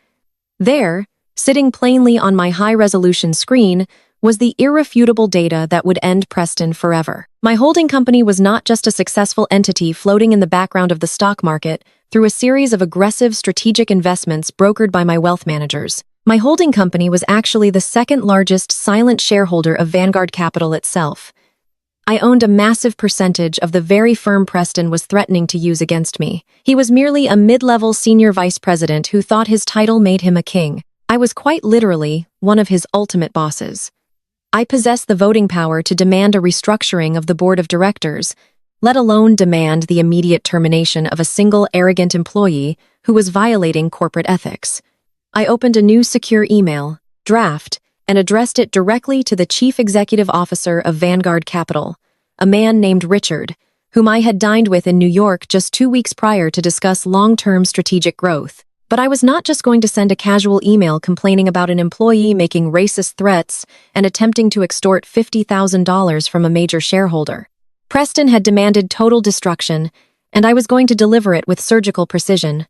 There, sitting plainly on my high-resolution screen, was the irrefutable data that would end Preston forever. My holding company was not just a successful entity floating in the background of the stock market through a series of aggressive strategic investments brokered by my wealth managers. My holding company was actually the second-largest silent shareholder of Vanguard Capital itself. I owned a massive percentage of the very firm Preston was threatening to use against me. He was merely a mid-level senior vice president who thought his title made him a king. I was quite literally one of his ultimate bosses. I possessed the voting power to demand a restructuring of the board of directors, let alone demand the immediate termination of a single arrogant employee who was violating corporate ethics. I opened a new secure email, draft, and addressed it directly to the chief executive officer of Vanguard Capital, a man named Richard, whom I had dined with in New York just 2 weeks prior to discuss long-term strategic growth. But I was not just going to send a casual email complaining about an employee making racist threats and attempting to extort $50,000 from a major shareholder. Preston had demanded total destruction, and I was going to deliver it with surgical precision.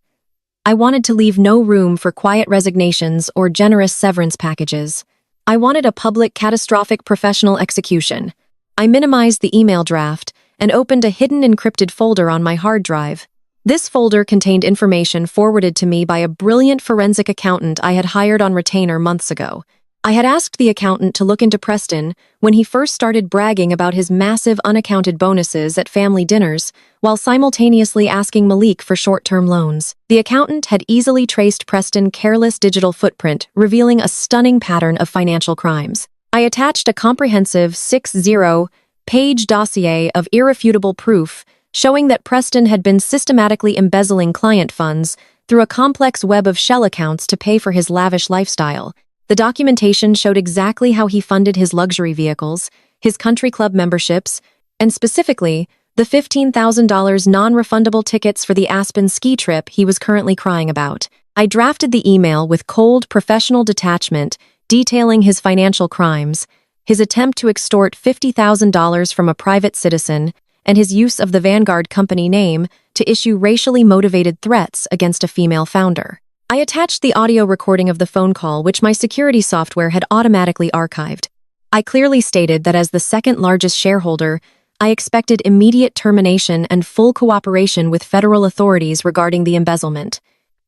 I wanted to leave no room for quiet resignations or generous severance packages. I wanted a public, catastrophic professional execution. I minimized the email draft and opened a hidden encrypted folder on my hard drive. This folder contained information forwarded to me by a brilliant forensic accountant I had hired on retainer months ago. I had asked the accountant to look into Preston when he first started bragging about his massive unaccounted bonuses at family dinners, while simultaneously asking Malik for short-term loans. The accountant had easily traced Preston's careless digital footprint, revealing a stunning pattern of financial crimes. I attached a comprehensive 60-page dossier of irrefutable proof showing that Preston had been systematically embezzling client funds through a complex web of shell accounts to pay for his lavish lifestyle. The documentation showed exactly how he funded his luxury vehicles, his country club memberships, and specifically, the $15,000 non-refundable tickets for the Aspen ski trip he was currently crying about. I drafted the email with cold, professional detachment, detailing his financial crimes, his attempt to extort $50,000 from a private citizen, and his use of the Vanguard company name to issue racially motivated threats against a female founder. I attached the audio recording of the phone call, which my security software had automatically archived. I clearly stated that as the second-largest shareholder, I expected immediate termination and full cooperation with federal authorities regarding the embezzlement.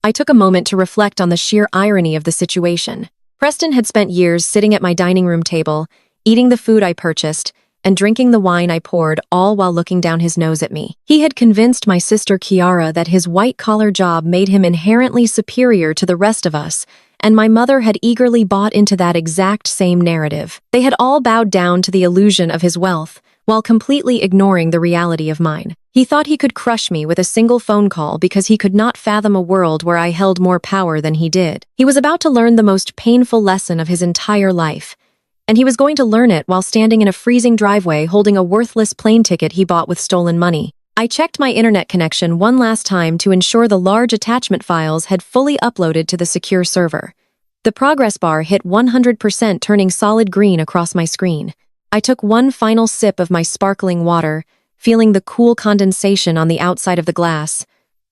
I took a moment to reflect on the sheer irony of the situation. Preston had spent years sitting at my dining room table, eating the food I purchased, and drinking the wine I poured, all while looking down his nose at me. He had convinced my sister Kiara that his white-collar job made him inherently superior to the rest of us, and my mother had eagerly bought into that exact same narrative. They had all bowed down to the illusion of his wealth, while completely ignoring the reality of mine. He thought he could crush me with a single phone call because he could not fathom a world where I held more power than he did. He was about to learn the most painful lesson of his entire life, and he was going to learn it while standing in a freezing driveway holding a worthless plane ticket he bought with stolen money. I checked my internet connection one last time to ensure the large attachment files had fully uploaded to the secure server. The progress bar hit 100%, turning solid green across my screen. I took one final sip of my sparkling water, feeling the cool condensation on the outside of the glass.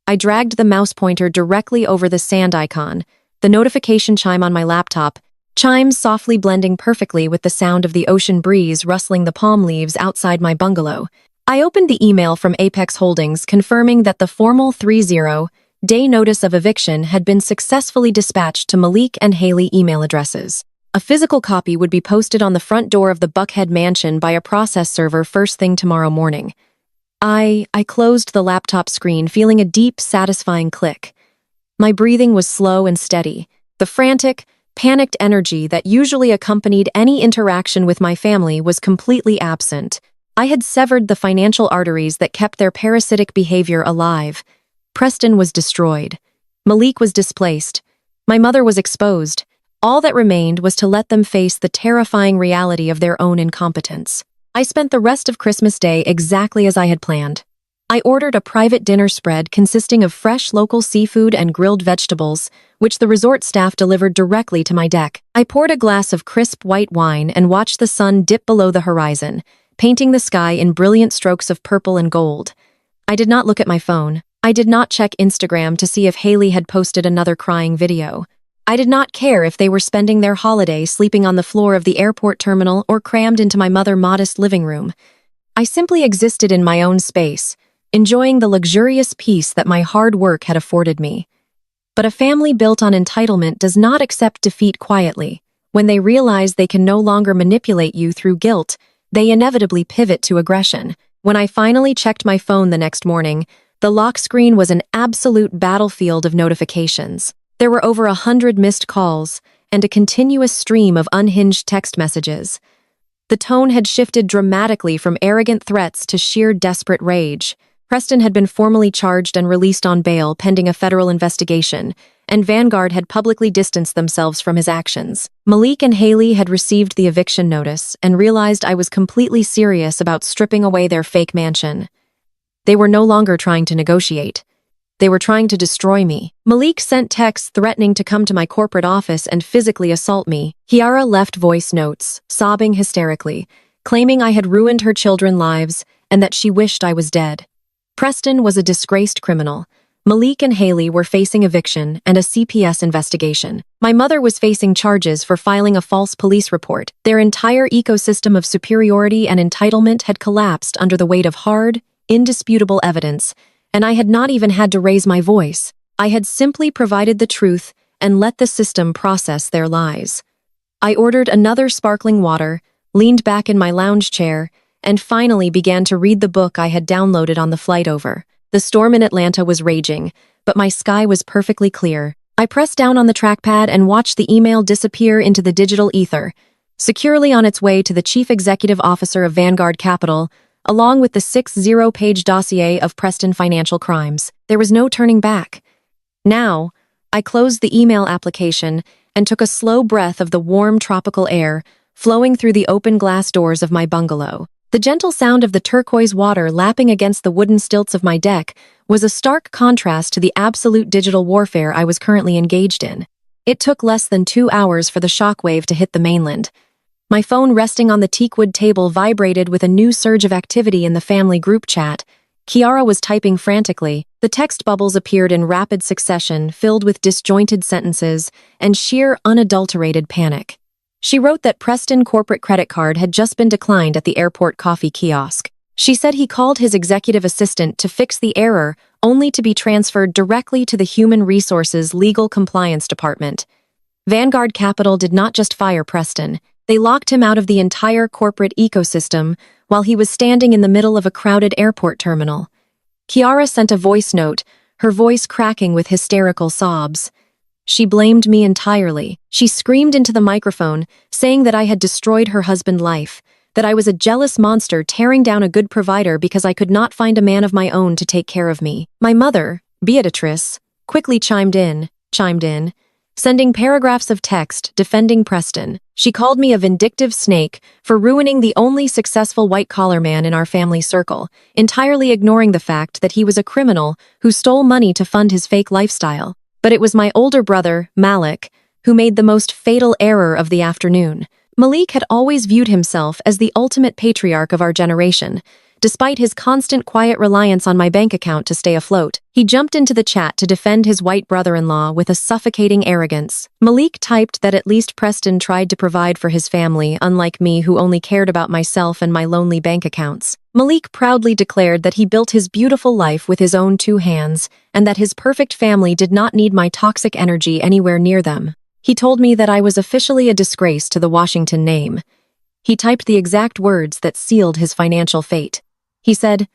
I dragged the mouse pointer directly over the sand icon, the notification chime on my laptop, chimes softly blending perfectly with the sound of the ocean breeze rustling the palm leaves outside my bungalow. I opened the email from Apex Holdings confirming that the formal 30-day notice of eviction had been successfully dispatched to Malik and Haley email addresses. A physical copy would be posted on the front door of the Buckhead mansion by a process server first thing tomorrow morning. I closed the laptop screen, feeling a deep, satisfying click. My breathing was slow and steady. The frantic, panicked energy that usually accompanied any interaction with my family was completely absent. I had severed the financial arteries that kept their parasitic behavior alive. Preston was destroyed. Malik was displaced. My mother was exposed. All that remained was to let them face the terrifying reality of their own incompetence. I spent the rest of Christmas Day exactly as I had planned. I ordered a private dinner spread consisting of fresh local seafood and grilled vegetables, which the resort staff delivered directly to my deck. I poured a glass of crisp white wine and watched the sun dip below the horizon, painting the sky in brilliant strokes of purple and gold. I did not look at my phone. I did not check Instagram to see if Haley had posted another crying video. I did not care if they were spending their holiday sleeping on the floor of the airport terminal or crammed into my mother's modest living room. I simply existed in my own space, enjoying the luxurious peace that my hard work had afforded me. But a family built on entitlement does not accept defeat quietly. When they realize they can no longer manipulate you through guilt, they inevitably pivot to aggression. When I finally checked my phone the next morning, the lock screen was an absolute battlefield of notifications. There were over 100 missed calls and a continuous stream of unhinged text messages. The tone had shifted dramatically from arrogant threats to sheer desperate rage. Preston had been formally charged and released on bail pending a federal investigation, and Vanguard had publicly distanced themselves from his actions. Malik and Haley had received the eviction notice and realized I was completely serious about stripping away their fake mansion. They were no longer trying to negotiate. They were trying to destroy me. Malik sent texts threatening to come to my corporate office and physically assault me. Kiara left voice notes, sobbing hysterically, claiming I had ruined her children's lives and that she wished I was dead. Preston was a disgraced criminal. Malik and Haley were facing eviction and a CPS investigation. My mother was facing charges for filing a false police report. Their entire ecosystem of superiority and entitlement had collapsed under the weight of hard, indisputable evidence, and I had not even had to raise my voice. I had simply provided the truth and let the system process their lies. I ordered another sparkling water, leaned back in my lounge chair, and finally began to read the book I had downloaded on the flight over. The storm in Atlanta was raging, but my sky was perfectly clear. I pressed down on the trackpad and watched the email disappear into the digital ether, securely on its way to the chief executive officer of Vanguard Capital, along with the 60-page dossier of Preston financial crimes. There was no turning back. Now, I closed the email application and took a slow breath of the warm tropical air flowing through the open glass doors of my bungalow. The gentle sound of the turquoise water lapping against the wooden stilts of my deck was a stark contrast to the absolute digital warfare I was currently engaged in. It took less than 2 hours for the shockwave to hit the mainland. My phone resting on the teakwood table vibrated with a new surge of activity in the family group chat. Kiara was typing frantically. The text bubbles appeared in rapid succession, filled with disjointed sentences and sheer, unadulterated panic. She wrote that Preston corporate credit card had just been declined at the airport coffee kiosk. She said he called his executive assistant to fix the error, only to be transferred directly to the Human Resources Legal Compliance Department. Vanguard Capital did not just fire Preston. They locked him out of the entire corporate ecosystem while he was standing in the middle of a crowded airport terminal. Kiara sent a voice note, her voice cracking with hysterical sobs. She blamed me entirely. She screamed into the microphone, saying that I had destroyed her husband's life, that I was a jealous monster tearing down a good provider because I could not find a man of my own to take care of me. My mother, Beatrice, quickly chimed in, sending paragraphs of text defending Preston. She called me a vindictive snake for ruining the only successful white-collar man in our family circle, entirely ignoring the fact that he was a criminal who stole money to fund his fake lifestyle. But it was my older brother, Malik, who made the most fatal error of the afternoon. Malik had always viewed himself as the ultimate patriarch of our generation, despite his constant quiet reliance on my bank account to stay afloat. He jumped into the chat to defend his white brother-in-law with a suffocating arrogance. Malik typed that at least Preston tried to provide for his family, unlike me who only cared about myself and my lonely bank accounts. Malik proudly declared that he built his beautiful life with his own 2 hands, and that his perfect family did not need my toxic energy anywhere near them. He told me that I was officially a disgrace to the Washington name. He typed the exact words that sealed his financial fate. He said,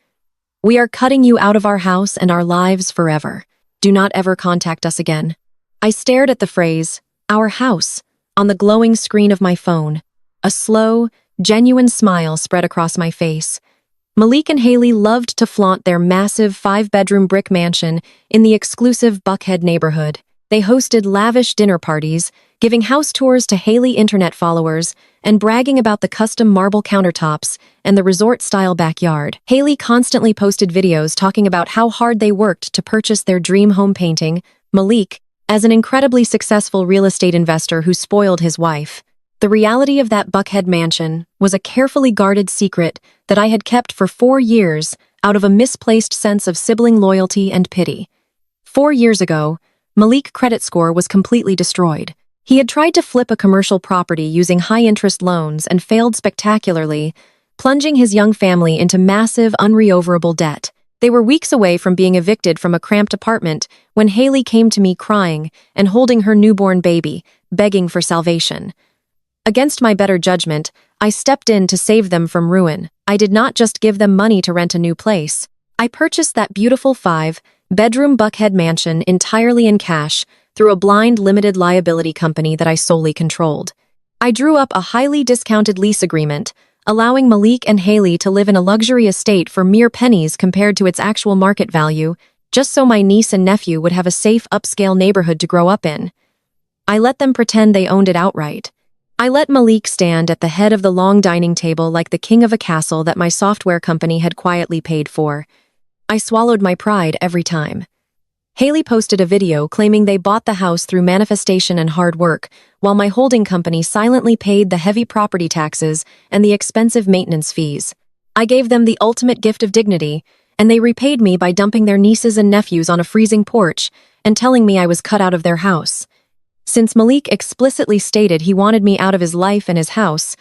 "We are cutting you out of our house and our lives forever. Do not ever contact us again." I stared at the phrase, "our house," on the glowing screen of my phone. A slow, genuine smile spread across my face. Malik and Haley loved to flaunt their massive 5-bedroom brick mansion in the exclusive Buckhead neighborhood. They hosted lavish dinner parties, giving house tours to Haley internet followers, and bragging about the custom marble countertops and the resort-style backyard. Haley constantly posted videos talking about how hard they worked to purchase their dream home painting. Malik, as an incredibly successful real estate investor who spoiled his wife. The reality of that Buckhead mansion was a carefully guarded secret that I had kept for 4 years out of a misplaced sense of sibling loyalty and pity. 4 years ago, Malik's credit score was completely destroyed. He had tried to flip a commercial property using high-interest loans and failed spectacularly, plunging his young family into massive, unrecoverable debt. They were weeks away from being evicted from a cramped apartment when Haley came to me crying and holding her newborn baby, begging for salvation. Against my better judgment, I stepped in to save them from ruin. I did not just give them money to rent a new place. I purchased that beautiful 5-bedroom Buckhead mansion entirely in cash through a blind limited liability company that I solely controlled. I drew up a highly discounted lease agreement, allowing Malik and Haley to live in a luxury estate for mere pennies compared to its actual market value, just so my niece and nephew would have a safe upscale neighborhood to grow up in. I let them pretend they owned it outright. I let Malik stand at the head of the long dining table like the king of a castle that my software company had quietly paid for. I swallowed my pride every time. Haley posted a video claiming they bought the house through manifestation and hard work, while my holding company silently paid the heavy property taxes and the expensive maintenance fees. I gave them the ultimate gift of dignity, and they repaid me by dumping their nieces and nephews on a freezing porch and telling me I was cut out of their house. Since Malik explicitly stated he wanted me out of his life and his house,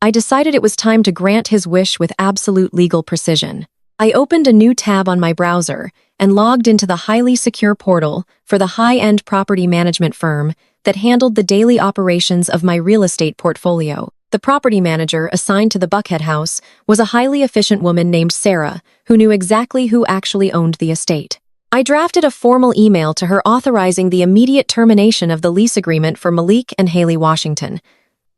I decided it was time to grant his wish with absolute legal precision. I opened a new tab on my browser and logged into the highly secure portal for the high-end property management firm that handled the daily operations of my real estate portfolio. The property manager assigned to the Buckhead house was a highly efficient woman named Sarah, who knew exactly who actually owned the estate. I drafted a formal email to her authorizing the immediate termination of the lease agreement for Malik and Haley Washington.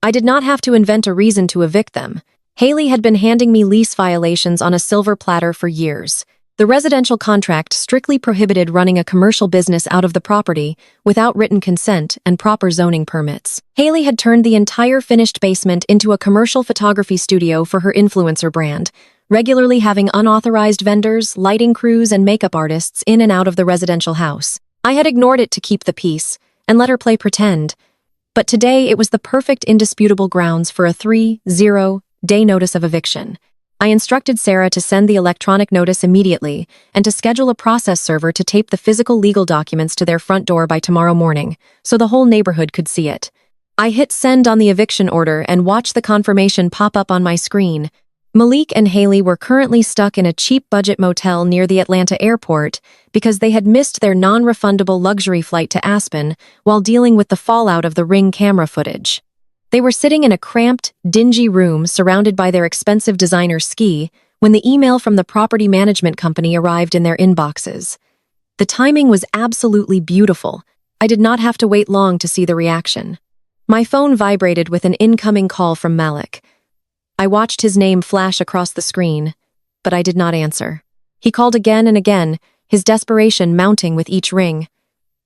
I did not have to invent a reason to evict them. Haley had been handing me lease violations on a silver platter for years. The residential contract strictly prohibited running a commercial business out of the property without written consent and proper zoning permits. Haley had turned the entire finished basement into a commercial photography studio for her influencer brand, regularly having unauthorized vendors, lighting crews, and makeup artists in and out of the residential house. I had ignored it to keep the peace and let her play pretend, but today it was the perfect indisputable grounds for a 30-day notice of eviction. I instructed Sarah to send the electronic notice immediately and to schedule a process server to tape the physical legal documents to their front door by tomorrow morning, so the whole neighborhood could see it. I hit send on the eviction order and watched the confirmation pop up on my screen. Malik and Haley were currently stuck in a cheap budget motel near the Atlanta airport because they had missed their non-refundable luxury flight to Aspen while dealing with the fallout of the Ring camera footage. They were sitting in a cramped, dingy room surrounded by their expensive designer ski when the email from the property management company arrived in their inboxes. The timing was absolutely beautiful. I did not have to wait long to see the reaction. My phone vibrated with an incoming call from Malik. I watched his name flash across the screen, but I did not answer. He called again and again, his desperation mounting with each ring.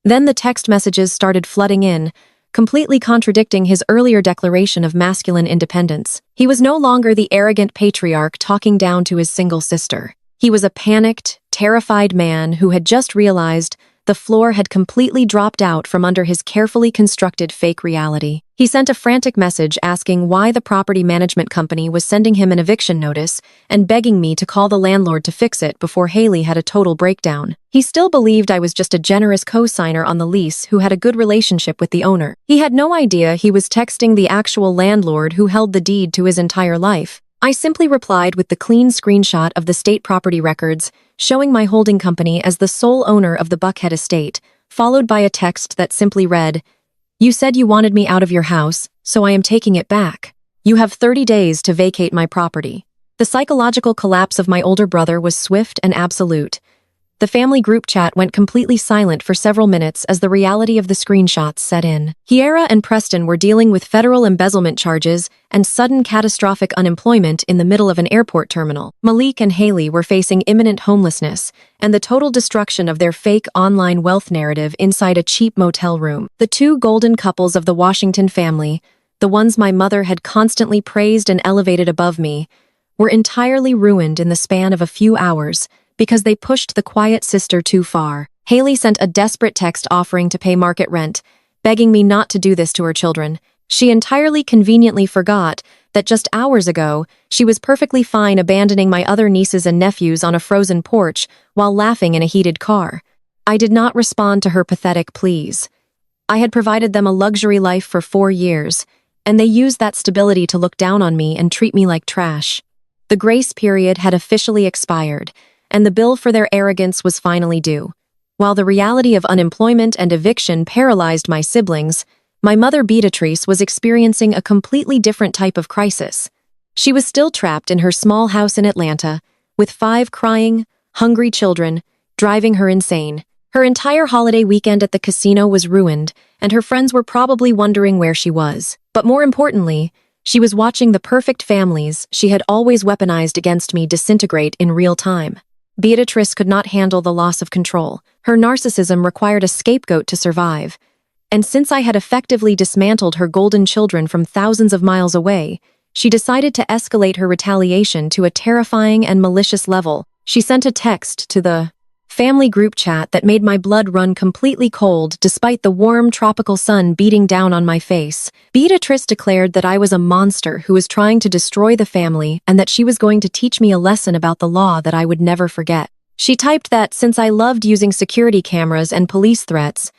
Then the text messages started flooding in, completely contradicting his earlier declaration of masculine independence. He was no longer the arrogant patriarch talking down to his single sister. He was a panicked, terrified man who had just realized the floor had completely dropped out from under his carefully constructed fake reality. He sent a frantic message asking why the property management company was sending him an eviction notice and begging me to call the landlord to fix it before Haley had a total breakdown. He still believed I was just a generous co-signer on the lease who had a good relationship with the owner. He had no idea he was texting the actual landlord who held the deed to his entire life. I simply replied with the clean screenshot of the state property records, showing my holding company as the sole owner of the Buckhead estate, followed by a text that simply read, You said you wanted me out of your house, so I am taking it back. You have 30 days to vacate my property. The psychological collapse of my older brother was swift and absolute. The family group chat went completely silent for several minutes as the reality of the screenshots set in. Kiera and Preston were dealing with federal embezzlement charges and sudden catastrophic unemployment in the middle of an airport terminal. Malik and Haley were facing imminent homelessness and the total destruction of their fake online wealth narrative inside a cheap motel room. The two golden couples of the Washington family, the ones my mother had constantly praised and elevated above me, were entirely ruined in the span of a few hours because they pushed the quiet sister too far. Haley sent a desperate text offering to pay market rent, begging me not to do this to her children. She entirely conveniently forgot that just hours ago, she was perfectly fine abandoning my other nieces and nephews on a frozen porch while laughing in a heated car. I did not respond to her pathetic pleas. I had provided them a luxury life for 4 years, and they used that stability to look down on me and treat me like trash. The grace period had officially expired, and the bill for their arrogance was finally due. While the reality of unemployment and eviction paralyzed my siblings, my mother Beatrice was experiencing a completely different type of crisis. She was still trapped in her small house in Atlanta, with 5 crying, hungry children, driving her insane. Her entire holiday weekend at the casino was ruined, and her friends were probably wondering where she was. But more importantly, she was watching the perfect families she had always weaponized against me disintegrate in real time. Beatrice could not handle the loss of control. Her narcissism required a scapegoat to survive. And since I had effectively dismantled her golden children from thousands of miles away, she decided to escalate her retaliation to a terrifying and malicious level. She sent a text to the family group chat that made my blood run completely cold despite the warm tropical sun beating down on my face. Beatrice declared that I was a monster who was trying to destroy the family and that she was going to teach me a lesson about the law that I would never forget. She typed that since I loved using security cameras and police threats,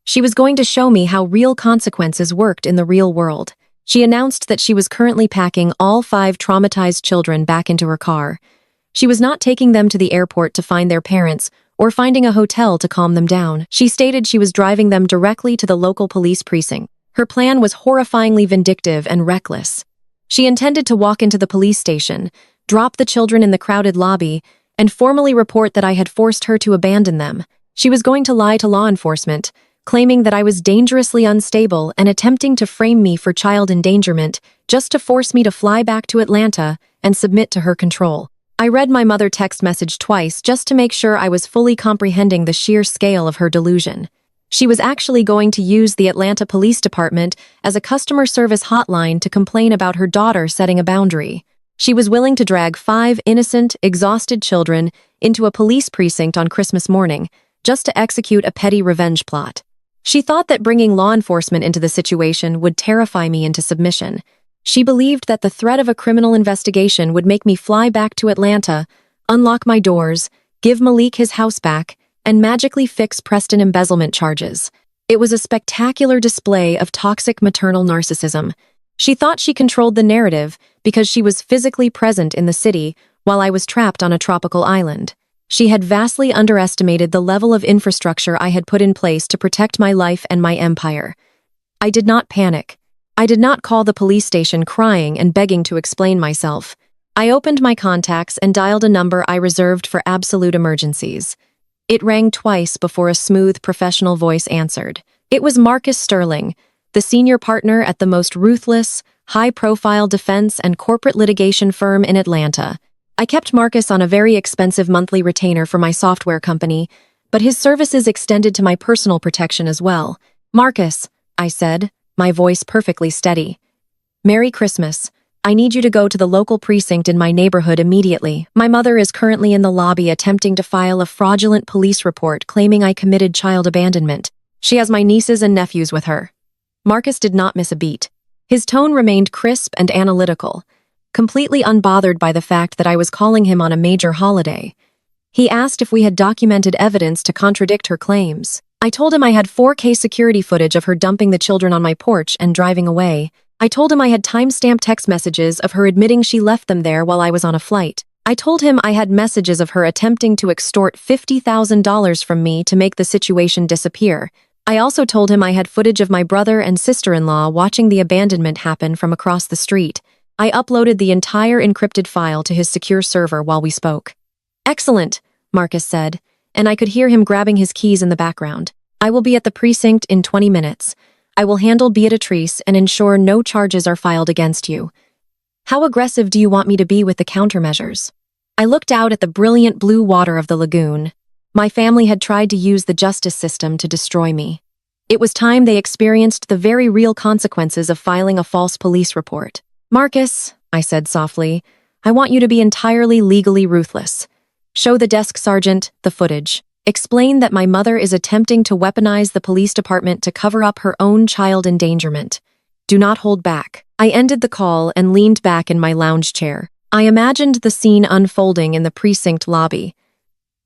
she was going to show me how real consequences worked in the real world. She announced that she was currently packing all 5 traumatized children back into her car. She was not taking them to the airport to find their parents or finding a hotel to calm them down. She stated she was driving them directly to the local police precinct. Her plan was horrifyingly vindictive and reckless. She intended to walk into the police station, drop the children in the crowded lobby, and formally report that I had forced her to abandon them. She was going to lie to law enforcement, claiming that I was dangerously unstable and attempting to frame me for child endangerment just to force me to fly back to Atlanta and submit to her control. I read my mother text message twice just to make sure I was fully comprehending the sheer scale of her delusion. She was actually going to use the Atlanta Police Department as a customer service hotline to complain about her daughter setting a boundary. She was willing to drag 5 innocent, exhausted children into a police precinct on Christmas morning just to execute a petty revenge plot. She thought that bringing law enforcement into the situation would terrify me into submission. She believed that the threat of a criminal investigation would make me fly back to Atlanta, unlock my doors, give Malik his house back, and magically fix Preston embezzlement charges. It was a spectacular display of toxic maternal narcissism. She thought she controlled the narrative because she was physically present in the city while I was trapped on a tropical island. She had vastly underestimated the level of infrastructure I had put in place to protect my life and my empire. I did not panic. I did not call the police station crying and begging to explain myself. I opened my contacts and dialed a number I reserved for absolute emergencies. It rang twice before a smooth, professional voice answered. It was Marcus Sterling, the senior partner at the most ruthless, high-profile defense and corporate litigation firm in Atlanta. I kept Marcus on a very expensive monthly retainer for my software company, but his services extended to my personal protection as well. "Marcus," I said, my voice perfectly steady. "Merry Christmas. I need you to go to the local precinct in my neighborhood immediately. My mother is currently in the lobby attempting to file a fraudulent police report claiming I committed child abandonment. She has my nieces and nephews with her." Marcus did not miss a beat. His tone remained crisp and analytical, completely unbothered by the fact that I was calling him on a major holiday. He asked if we had documented evidence to contradict her claims. I told him I had 4K security footage of her dumping the children on my porch and driving away. I told him I had timestamped text messages of her admitting she left them there while I was on a flight. I told him I had messages of her attempting to extort $50,000 from me to make the situation disappear. I also told him I had footage of my brother and sister-in-law watching the abandonment happen from across the street. I uploaded the entire encrypted file to his secure server while we spoke. "Excellent," Marcus said, and I could hear him grabbing his keys in the background. "I will be at the precinct in 20 minutes. I will handle Beatrice and ensure no charges are filed against you. How aggressive do you want me to be with the countermeasures?" I looked out at the brilliant blue water of the lagoon. My family had tried to use the justice system to destroy me. It was time they experienced the very real consequences of filing a false police report. "Marcus," I said softly, "I want you to be entirely legally ruthless. Show the desk sergeant the footage. Explain that my mother is attempting to weaponize the police department to cover up her own child endangerment. Do not hold back." I ended the call and leaned back in my lounge chair. I imagined the scene unfolding in the precinct lobby.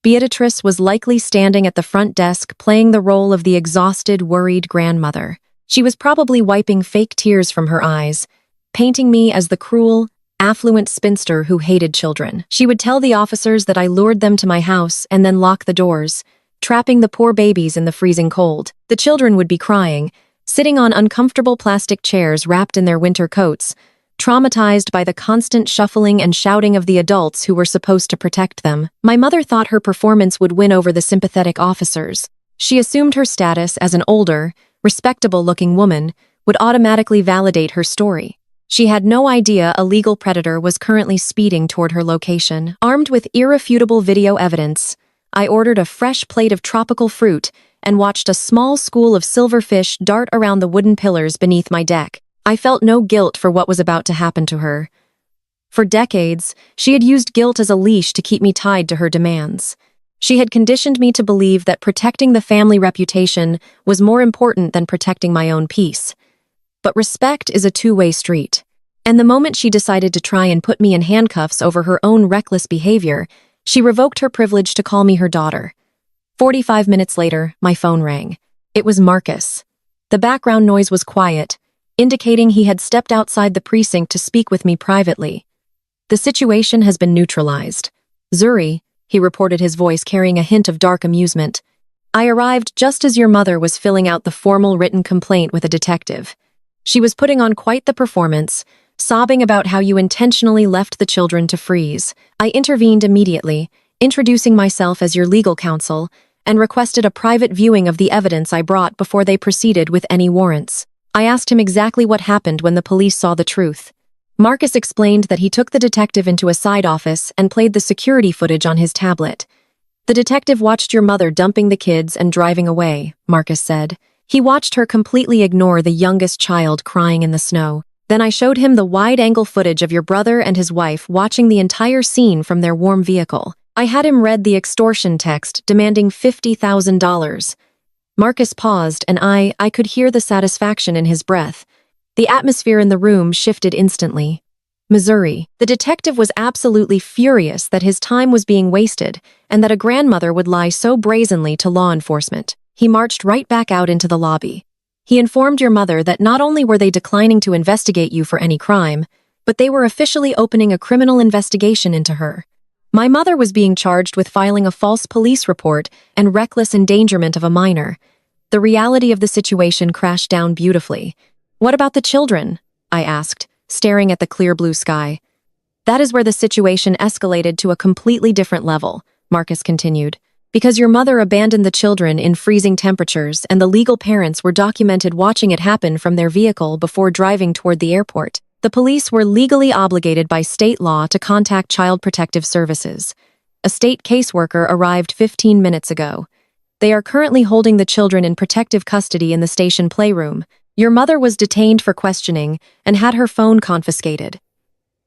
Beatrice was likely standing at the front desk playing the role of the exhausted, worried grandmother. She was probably wiping fake tears from her eyes, painting me as the cruel, affluent spinster who hated children. She would tell the officers that I lured them to my house and then lock the doors, trapping the poor babies in the freezing cold. The children would be crying, sitting on uncomfortable plastic chairs wrapped in their winter coats, traumatized by the constant shuffling and shouting of the adults who were supposed to protect them. My mother thought her performance would win over the sympathetic officers. She assumed her status as an older, respectable-looking woman would automatically validate her story. She had no idea a legal predator was currently speeding toward her location. Armed with irrefutable video evidence, I ordered a fresh plate of tropical fruit and watched a small school of silverfish dart around the wooden pillars beneath my deck. I felt no guilt for what was about to happen to her. For decades, she had used guilt as a leash to keep me tied to her demands. She had conditioned me to believe that protecting the family reputation was more important than protecting my own peace. But respect is a two-way street. And the moment she decided to try and put me in handcuffs over her own reckless behavior, she revoked her privilege to call me her daughter. 45 minutes later, my phone rang. It was Marcus. The background noise was quiet, indicating he had stepped outside the precinct to speak with me privately. "The situation has been neutralized. Zuri," he reported, his voice carrying a hint of dark amusement. "I arrived just as your mother was filling out the formal written complaint with a detective. She was putting on quite the performance, sobbing about how you intentionally left the children to freeze. I intervened immediately, introducing myself as your legal counsel, and requested a private viewing of the evidence I brought before they proceeded with any warrants. I asked him exactly what happened when the police saw the truth. Marcus explained that he took the detective into a side office and played the security footage on his tablet. The detective watched your mother dumping the kids and driving away, Marcus said. He watched her completely ignore the youngest child crying in the snow. Then I showed him the wide-angle footage of your brother and his wife watching the entire scene from their warm vehicle. I had him read the extortion text demanding $50,000. Marcus paused, and I could hear the satisfaction in his breath. The atmosphere in the room shifted instantly. Missouri. The detective was absolutely furious that his time was being wasted and that a grandmother would lie so brazenly to law enforcement. He marched right back out into the lobby. He informed your mother that not only were they declining to investigate you for any crime, but they were officially opening a criminal investigation into her. My mother was being charged with filing a false police report and reckless endangerment of a minor. The reality of the situation crashed down beautifully. "What about the children?" I asked, staring at the clear blue sky. "That is where the situation escalated to a completely different level," Marcus continued. "Because your mother abandoned the children in freezing temperatures and the legal parents were documented watching it happen from their vehicle before driving toward the airport. The police were legally obligated by state law to contact Child Protective Services. A state caseworker arrived 15 minutes ago. They are currently holding the children in protective custody in the station playroom. Your mother was detained for questioning and had her phone confiscated.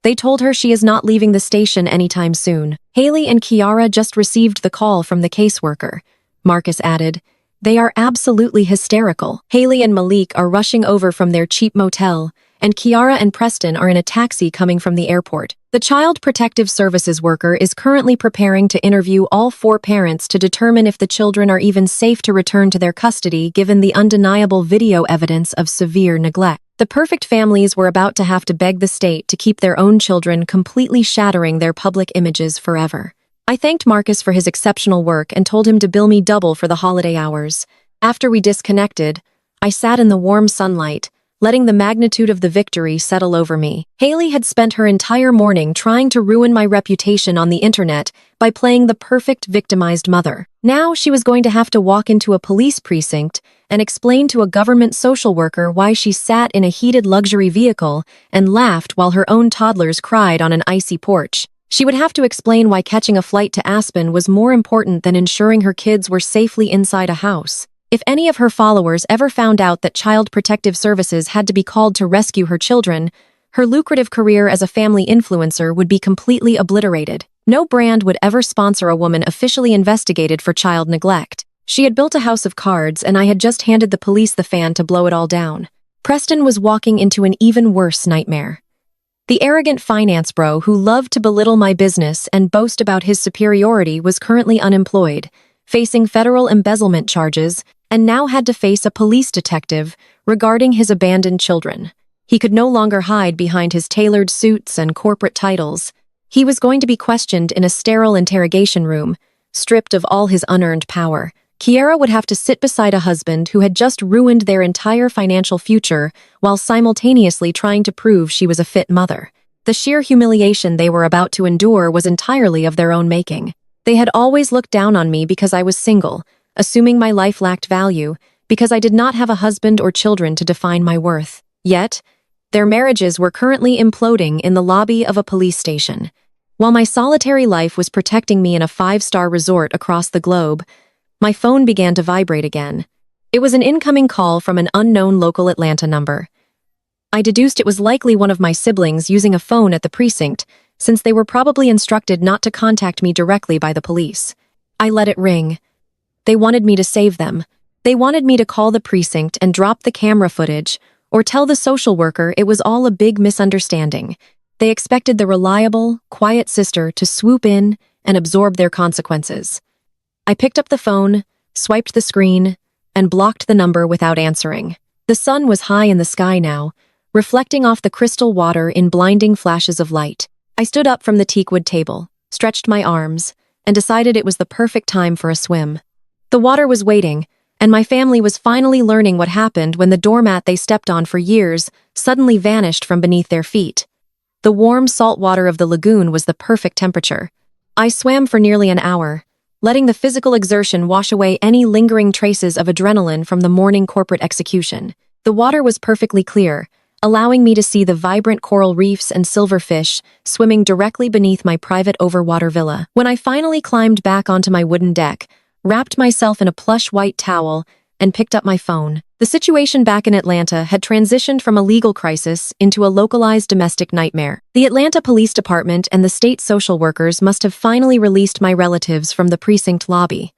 They told her she is not leaving the station anytime soon. Haley and Kiara just received the call from the caseworker," Marcus added. "They are absolutely hysterical. Haley and Malik are rushing over from their cheap motel, and Kiara and Preston are in a taxi coming from the airport. The Child Protective Services worker is currently preparing to interview all 4 parents to determine if the children are even safe to return to their custody given the undeniable video evidence of severe neglect. The perfect families were about to have to beg the state to keep their own children, completely shattering their public images forever." I thanked Marcus for his exceptional work and told him to bill me double for the holiday hours. After we disconnected, I sat in the warm sunlight, letting the magnitude of the victory settle over me. Haley had spent her entire morning trying to ruin my reputation on the internet by playing the perfect victimized mother. Now she was going to have to walk into a police precinct and explain to a government social worker why she sat in a heated luxury vehicle and laughed while her own toddlers cried on an icy porch. She would have to explain why catching a flight to Aspen was more important than ensuring her kids were safely inside a house. If any of her followers ever found out that Child Protective Services had to be called to rescue her children, her lucrative career as a family influencer would be completely obliterated. No brand would ever sponsor a woman officially investigated for child neglect. She had built a house of cards, and I had just handed the police the fan to blow it all down. Preston was walking into an even worse nightmare. The arrogant finance bro who loved to belittle my business and boast about his superiority was currently unemployed, facing federal embezzlement charges, and now had to face a police detective regarding his abandoned children. He could no longer hide behind his tailored suits and corporate titles. He was going to be questioned in a sterile interrogation room, stripped of all his unearned power. Kiara would have to sit beside a husband who had just ruined their entire financial future while simultaneously trying to prove she was a fit mother. The sheer humiliation they were about to endure was entirely of their own making. They had always looked down on me because I was single, assuming my life lacked value, because I did not have a husband or children to define my worth. Yet, their marriages were currently imploding in the lobby of a police station. While my solitary life was protecting me in a 5-star resort across the globe, my phone began to vibrate again. It was an incoming call from an unknown local Atlanta number. I deduced it was likely one of my siblings using a phone at the precinct, since they were probably instructed not to contact me directly by the police. I let it ring. They wanted me to save them. They wanted me to call the precinct and drop the camera footage, or tell the social worker it was all a big misunderstanding. They expected the reliable, quiet sister to swoop in and absorb their consequences. I picked up the phone, swiped the screen, and blocked the number without answering. The sun was high in the sky now, reflecting off the crystal water in blinding flashes of light. I stood up from the teakwood table, stretched my arms, and decided it was the perfect time for a swim. The water was waiting, and my family was finally learning what happened when the doormat they stepped on for years suddenly vanished from beneath their feet. The warm salt water of the lagoon was the perfect temperature. I swam for nearly an hour, letting the physical exertion wash away any lingering traces of adrenaline from the morning corporate execution. The water was perfectly clear, allowing me to see the vibrant coral reefs and silverfish swimming directly beneath my private overwater villa. When I finally climbed back onto my wooden deck, wrapped myself in a plush white towel, and picked up my phone, the situation back in Atlanta had transitioned from a legal crisis into a localized domestic nightmare. The Atlanta Police Department and the state social workers must have finally released my relatives from the precinct lobby.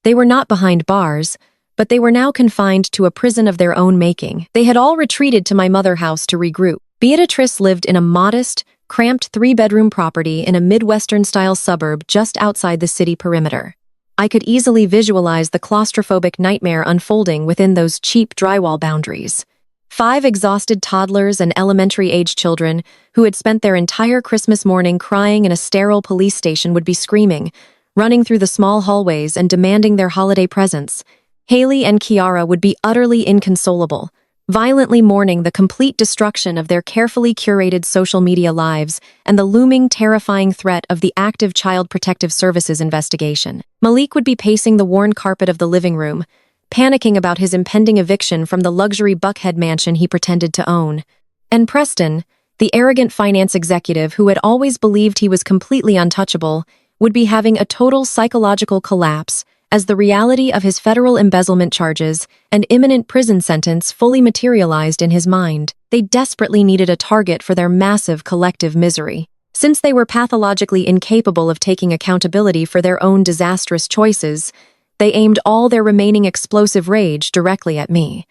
They were not behind bars, but they were now confined to a prison of their own making. They had all retreated to my mother house to regroup. Beatrice lived in a modest, cramped 3-bedroom property in a Midwestern-style suburb just outside the city perimeter. I could easily visualize the claustrophobic nightmare unfolding within those cheap drywall boundaries. 5 exhausted toddlers and elementary-age children who had spent their entire Christmas morning crying in a sterile police station would be screaming, running through the small hallways and demanding their holiday presents. Haley and Kiara would be utterly inconsolable, violently mourning the complete destruction of their carefully curated social media lives and the looming, terrifying threat of the active Child Protective Services investigation. Malik would be pacing the worn carpet of the living room, panicking about his impending eviction from the luxury Buckhead mansion he pretended to own. And Preston, the arrogant finance executive who had always believed he was completely untouchable, would be having a total psychological collapse as the reality of his federal embezzlement charges and imminent prison sentence fully materialized in his mind. They desperately needed a target for their massive collective misery. Since they were pathologically incapable of taking accountability for their own disastrous choices, they aimed all their remaining explosive rage directly at me.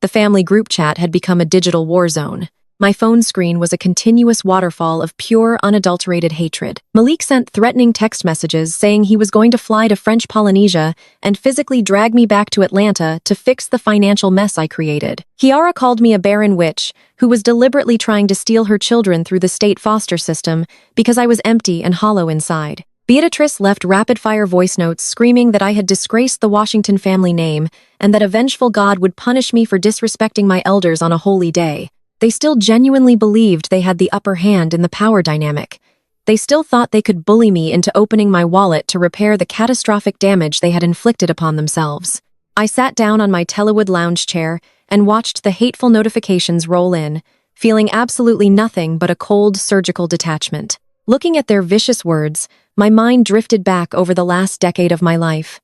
The family group chat had become a digital war zone. My phone screen was a continuous waterfall of pure, unadulterated hatred. Malik sent threatening text messages saying he was going to fly to French Polynesia and physically drag me back to Atlanta to fix the financial mess I created. Kiara called me a barren witch who was deliberately trying to steal her children through the state foster system because I was empty and hollow inside. Beatrice left rapid-fire voice notes screaming that I had disgraced the Washington family name and that a vengeful God would punish me for disrespecting my elders on a holy day. They still genuinely believed they had the upper hand in the power dynamic. They still thought they could bully me into opening my wallet to repair the catastrophic damage they had inflicted upon themselves. I sat down on my Telewood lounge chair and watched the hateful notifications roll in, feeling absolutely nothing but a cold surgical detachment. Looking at their vicious words, my mind drifted back over the last decade of my life.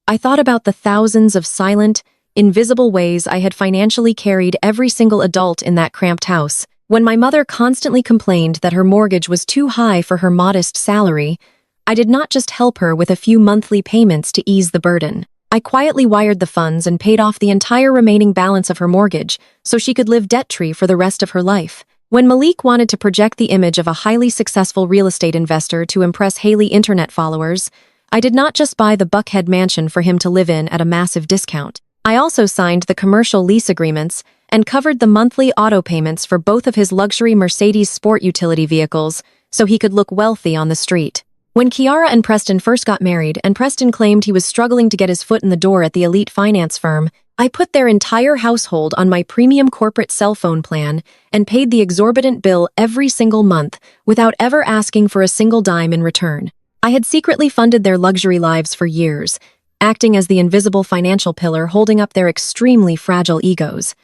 I thought about the thousands of silent, invisible ways I had financially carried every single adult in that cramped house. When my mother constantly complained that her mortgage was too high for her modest salary, I did not just help her with a few monthly payments to ease the burden. I quietly wired the funds and paid off the entire remaining balance of her mortgage so she could live debt-free for the rest of her life. When Malik wanted to project the image of a highly successful real estate investor to impress Haley internet followers, I did not just buy the Buckhead mansion for him to live in at a massive discount. I also signed the commercial lease agreements and covered the monthly auto payments for both of his luxury Mercedes sport utility vehicles so he could look wealthy on the street. When Kiara and Preston first got married and Preston claimed he was struggling to get his foot in the door at the elite finance firm, I put their entire household on my premium corporate cell phone plan and paid the exorbitant bill every single month without ever asking for a single dime in return. I had secretly funded their luxury lives for years, acting as the invisible financial pillar holding up their extremely fragile egos.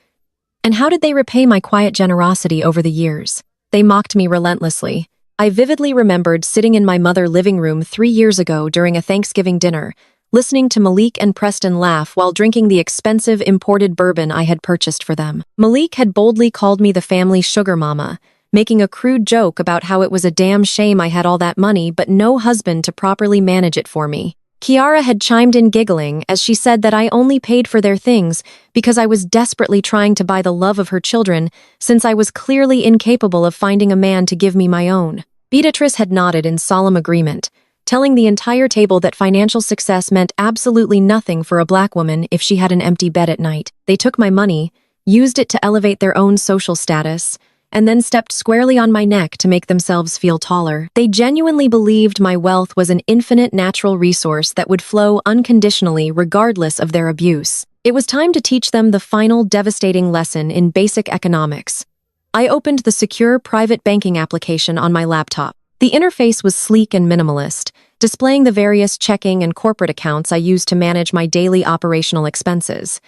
And how did they repay my quiet generosity over the years? They mocked me relentlessly. I vividly remembered sitting in my mother's living room 3 years ago during a Thanksgiving dinner, listening to Malik and Preston laugh while drinking the expensive imported bourbon I had purchased for them. Malik had boldly called me the family sugar mama, making a crude joke about how it was a damn shame I had all that money but no husband to properly manage it for me. Kiara had chimed in giggling as she said that I only paid for their things because I was desperately trying to buy the love of her children since I was clearly incapable of finding a man to give me my own. Beatrice had nodded in solemn agreement, telling the entire table that financial success meant absolutely nothing for a black woman if she had an empty bed at night. They took my money, used it to elevate their own social status, and then stepped squarely on my neck to make themselves feel taller. They genuinely believed my wealth was an infinite natural resource that would flow unconditionally regardless of their abuse. It was time to teach them the final devastating lesson in basic economics. I opened the secure private banking application on my laptop. The interface was sleek and minimalist, displaying the various checking and corporate accounts I used to manage my daily operational expenses.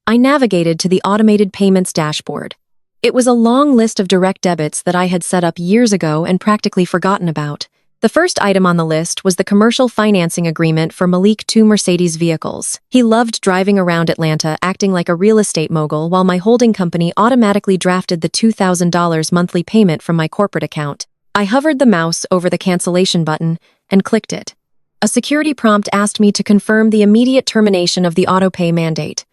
I navigated to the automated payments dashboard. It was a long list of direct debits that I had set up years ago and practically forgotten about. The first item on the list was the commercial financing agreement for Malik's 2 Mercedes vehicles. He loved driving around Atlanta acting like a real estate mogul while my holding company automatically drafted the $2,000 monthly payment from my corporate account. I hovered the mouse over the cancellation button and clicked it. A security prompt asked me to confirm the immediate termination of the autopay mandate.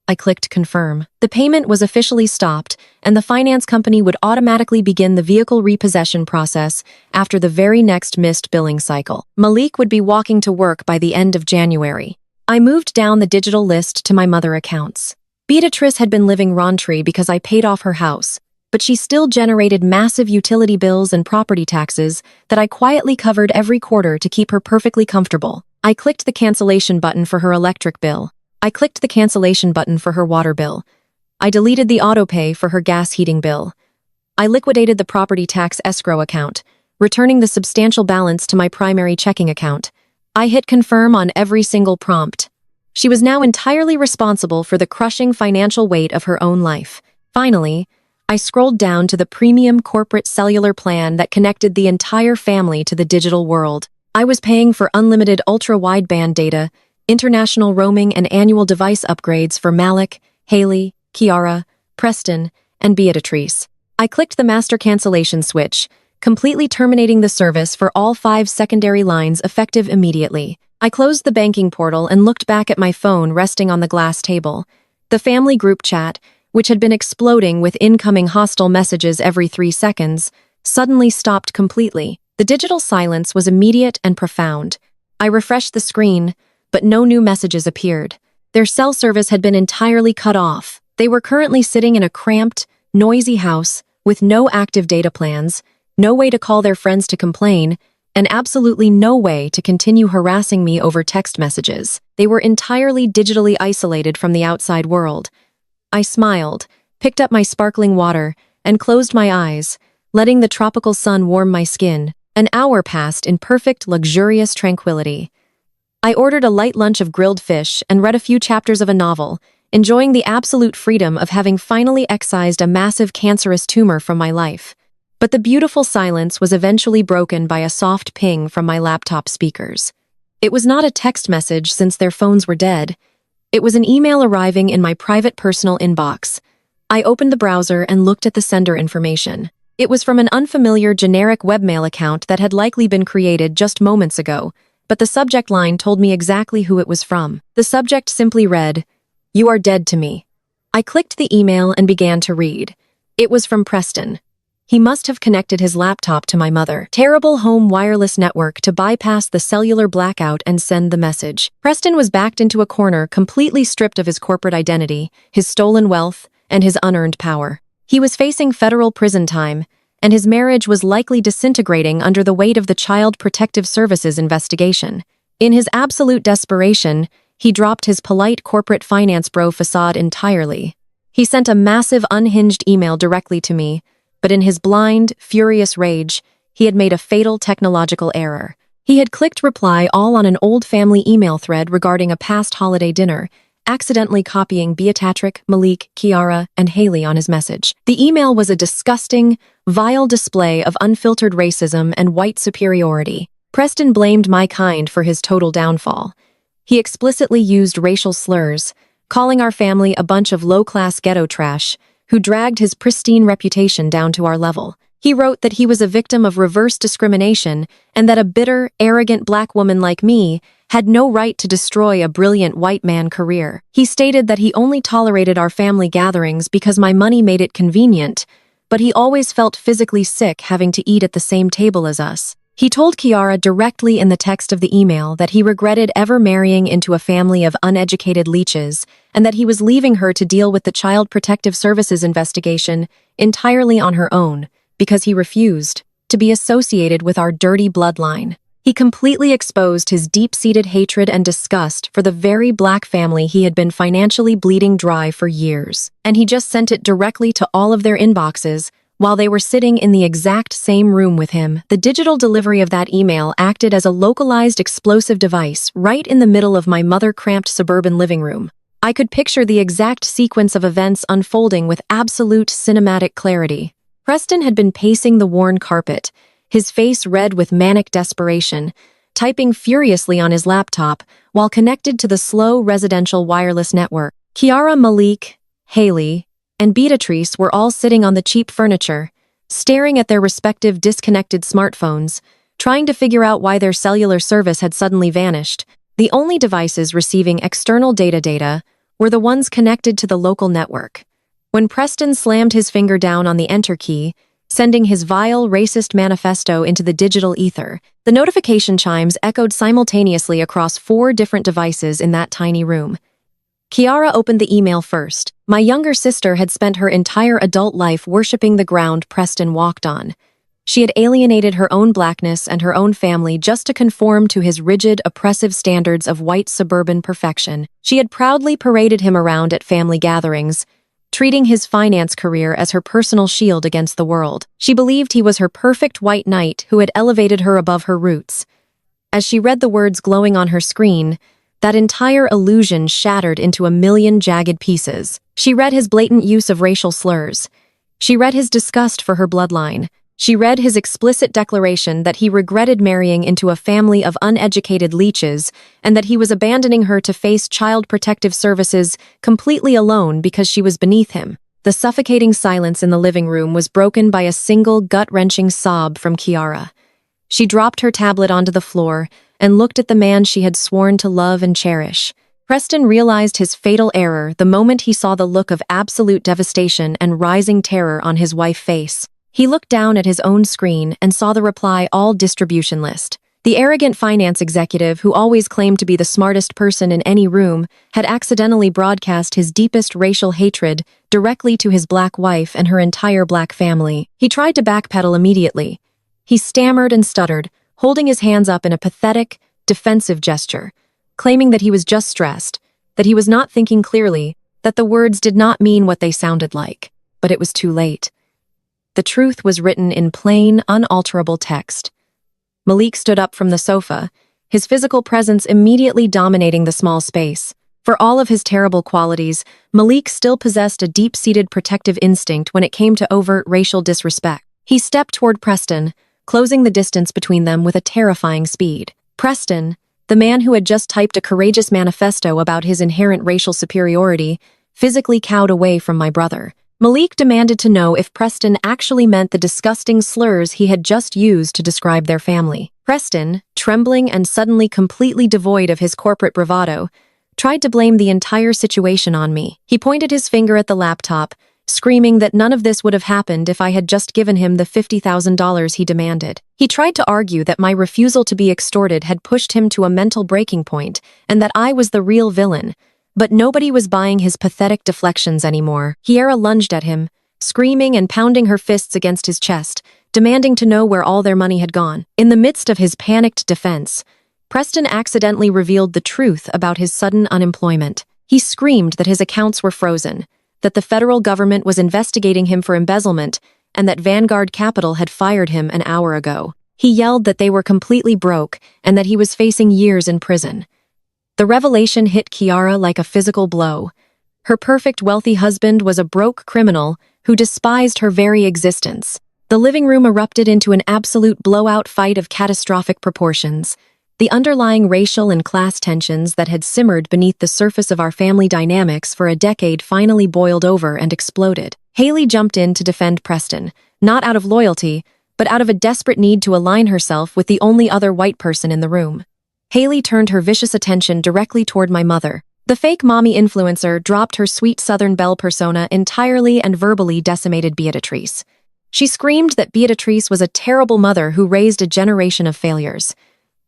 I clicked confirm. The payment was officially stopped, and the finance company would automatically begin the vehicle repossession process after the very next missed billing cycle. Malik would be walking to work by the end of January. I moved down the digital list to my mother accounts. Beatrice had been living raunchy because I paid off her house, but she still generated massive utility bills and property taxes that I quietly covered every quarter to keep her perfectly comfortable. I clicked the cancellation button for her electric bill. I clicked the cancellation button for her water bill. I deleted the autopay for her gas heating bill. I liquidated the property tax escrow account, returning the substantial balance to my primary checking account. I hit confirm on every single prompt. She was now entirely responsible for the crushing financial weight of her own life. Finally, I scrolled down to the premium corporate cellular plan that connected the entire family to the digital world. I was paying for unlimited ultra-wideband data, international roaming and annual device upgrades for Malik, Haley, Kiara, Preston, and Beatrice. I clicked the master cancellation switch, completely terminating the service for all 5 secondary lines effective immediately. I closed the banking portal and looked back at my phone resting on the glass table. The family group chat, which had been exploding with incoming hostile messages every 3 seconds, suddenly stopped completely. The digital silence was immediate and profound. I refreshed the screen, but no new messages appeared. Their cell service had been entirely cut off. They were currently sitting in a cramped, noisy house with no active data plans, no way to call their friends to complain, and absolutely no way to continue harassing me over text messages. They were entirely digitally isolated from the outside world. I smiled, picked up my sparkling water, and closed my eyes, letting the tropical sun warm my skin. An hour passed in perfect, luxurious tranquility. I ordered a light lunch of grilled fish and read a few chapters of a novel, enjoying the absolute freedom of having finally excised a massive cancerous tumor from my life. But the beautiful silence was eventually broken by a soft ping from my laptop speakers. It was not a text message since their phones were dead. It was an email arriving in my private personal inbox. I opened the browser and looked at the sender information. It was from an unfamiliar generic webmail account that had likely been created just moments ago, but the subject line told me exactly who it was from. The subject simply read, "You are dead to me." I clicked the email and began to read. It was from Preston. He must have connected his laptop to my mother. Terrible home wireless network to bypass the cellular blackout and send the message. Preston was backed into a corner, completely stripped of his corporate identity, his stolen wealth, and his unearned power. He was facing federal prison time, and his marriage was likely disintegrating under the weight of the Child Protective Services investigation. In his absolute desperation, he dropped his polite corporate finance bro facade entirely. He sent a massive unhinged email directly to me, but in his blind, furious rage, he had made a fatal technological error. He had clicked reply all on an old family email thread regarding a past holiday dinner, accidentally copying Beatrice, Malik, Kiara, and Haley on his message. The email was a disgusting, vile display of unfiltered racism and white superiority. Preston blamed my kind for his total downfall. He explicitly used racial slurs, calling our family a bunch of low-class ghetto trash, who dragged his pristine reputation down to our level. He wrote that he was a victim of reverse discrimination and that a bitter, arrogant black woman like me had no right to destroy a brilliant white man career. He stated that he only tolerated our family gatherings because my money made it convenient, but he always felt physically sick having to eat at the same table as us. He told Kiara directly in the text of the email that he regretted ever marrying into a family of uneducated leeches and that he was leaving her to deal with the Child Protective Services investigation entirely on her own because he refused to be associated with our dirty bloodline. He completely exposed his deep-seated hatred and disgust for the very black family he had been financially bleeding dry for years, and he just sent it directly to all of their inboxes while they were sitting in the exact same room with him. The digital delivery of that email acted as a localized explosive device right in the middle of my mother-cramped suburban living room. I could picture the exact sequence of events unfolding with absolute cinematic clarity. Preston had been pacing the worn carpet, his face red with manic desperation, typing furiously on his laptop while connected to the slow residential wireless network. Kiara, Malik, Haley, and Beatrice were all sitting on the cheap furniture, staring at their respective disconnected smartphones, trying to figure out why their cellular service had suddenly vanished. The only devices receiving external data were the ones connected to the local network. When Preston slammed his finger down on the enter key, sending his vile, racist manifesto into the digital ether, the notification chimes echoed simultaneously across 4 different devices in that tiny room. Kiara opened the email first. My younger sister had spent her entire adult life worshipping the ground Preston walked on. She had alienated her own blackness and her own family just to conform to his rigid, oppressive standards of white suburban perfection. She had proudly paraded him around at family gatherings, treating his finance career as her personal shield against the world. She believed he was her perfect white knight who had elevated her above her roots. As she read the words glowing on her screen, that entire illusion shattered into a million jagged pieces. She read his blatant use of racial slurs. She read his disgust for her bloodline. She read his explicit declaration that he regretted marrying into a family of uneducated leeches and that he was abandoning her to face Child Protective Services completely alone because she was beneath him. The suffocating silence in the living room was broken by a single gut-wrenching sob from Kiara. She dropped her tablet onto the floor and looked at the man she had sworn to love and cherish. Preston realized his fatal error the moment he saw the look of absolute devastation and rising terror on his wife's face. He looked down at his own screen and saw the reply all distribution list. The arrogant finance executive who always claimed to be the smartest person in any room had accidentally broadcast his deepest racial hatred directly to his black wife and her entire black family. He tried to backpedal immediately. He stammered and stuttered, holding his hands up in a pathetic, defensive gesture, claiming that he was just stressed, that he was not thinking clearly, that the words did not mean what they sounded like. But it was too late. The truth was written in plain, unalterable text. Malik stood up from the sofa, his physical presence immediately dominating the small space. For all of his terrible qualities, Malik still possessed a deep-seated protective instinct when it came to overt racial disrespect. He stepped toward Preston, closing the distance between them with a terrifying speed. Preston, the man who had just typed a courageous manifesto about his inherent racial superiority, physically cowed away from my brother. Malik demanded to know if Preston actually meant the disgusting slurs he had just used to describe their family. Preston, trembling and suddenly completely devoid of his corporate bravado, tried to blame the entire situation on me. He pointed his finger at the laptop, screaming that none of this would have happened if I had just given him the $50,000 he demanded. He tried to argue that my refusal to be extorted had pushed him to a mental breaking point and that I was the real villain. But nobody was buying his pathetic deflections anymore. Kiera lunged at him, screaming and pounding her fists against his chest, demanding to know where all their money had gone. In the midst of his panicked defense, Preston accidentally revealed the truth about his sudden unemployment. He screamed that his accounts were frozen, that the federal government was investigating him for embezzlement, and that Vanguard Capital had fired him an hour ago. He yelled that they were completely broke and that he was facing years in prison. The revelation hit Kiara like a physical blow. Her perfect wealthy husband was a broke criminal who despised her very existence. The living room erupted into an absolute blowout fight of catastrophic proportions. The underlying racial and class tensions that had simmered beneath the surface of our family dynamics for a decade finally boiled over and exploded. Haley jumped in to defend Preston, not out of loyalty, but out of a desperate need to align herself with the only other white person in the room. Haley turned her vicious attention directly toward my mother. The fake mommy influencer dropped her sweet Southern belle persona entirely and verbally decimated Beatrice. She screamed that Beatrice was a terrible mother who raised a generation of failures.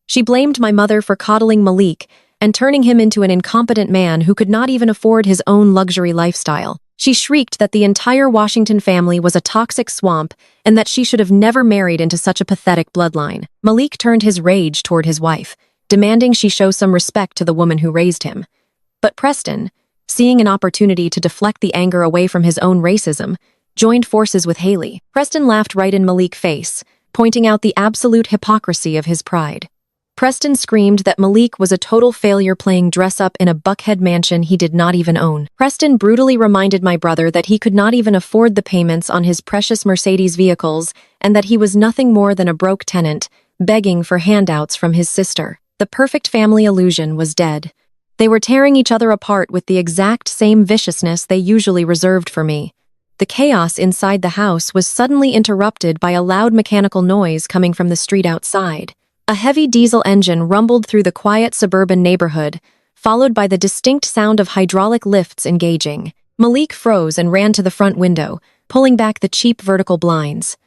She blamed my mother for coddling Malik and turning him into an incompetent man who could not even afford his own luxury lifestyle. She shrieked that the entire Washington family was a toxic swamp and that she should have never married into such a pathetic bloodline. Malik turned his rage toward his wife, demanding she show some respect to the woman who raised him. But Preston, seeing an opportunity to deflect the anger away from his own racism, joined forces with Haley. Preston laughed right in Malik's face, pointing out the absolute hypocrisy of his pride. Preston screamed that Malik was a total failure playing dress-up in a Buckhead mansion he did not even own. Preston brutally reminded my brother that he could not even afford the payments on his precious Mercedes vehicles and that he was nothing more than a broke tenant, begging for handouts from his sister. The perfect family illusion was dead. They were tearing each other apart with the exact same viciousness they usually reserved for me. The chaos inside the house was suddenly interrupted by a loud mechanical noise coming from the street outside. A heavy diesel engine rumbled through the quiet suburban neighborhood, followed by the distinct sound of hydraulic lifts engaging. Malik froze and ran to the front window, pulling back the cheap vertical blinds.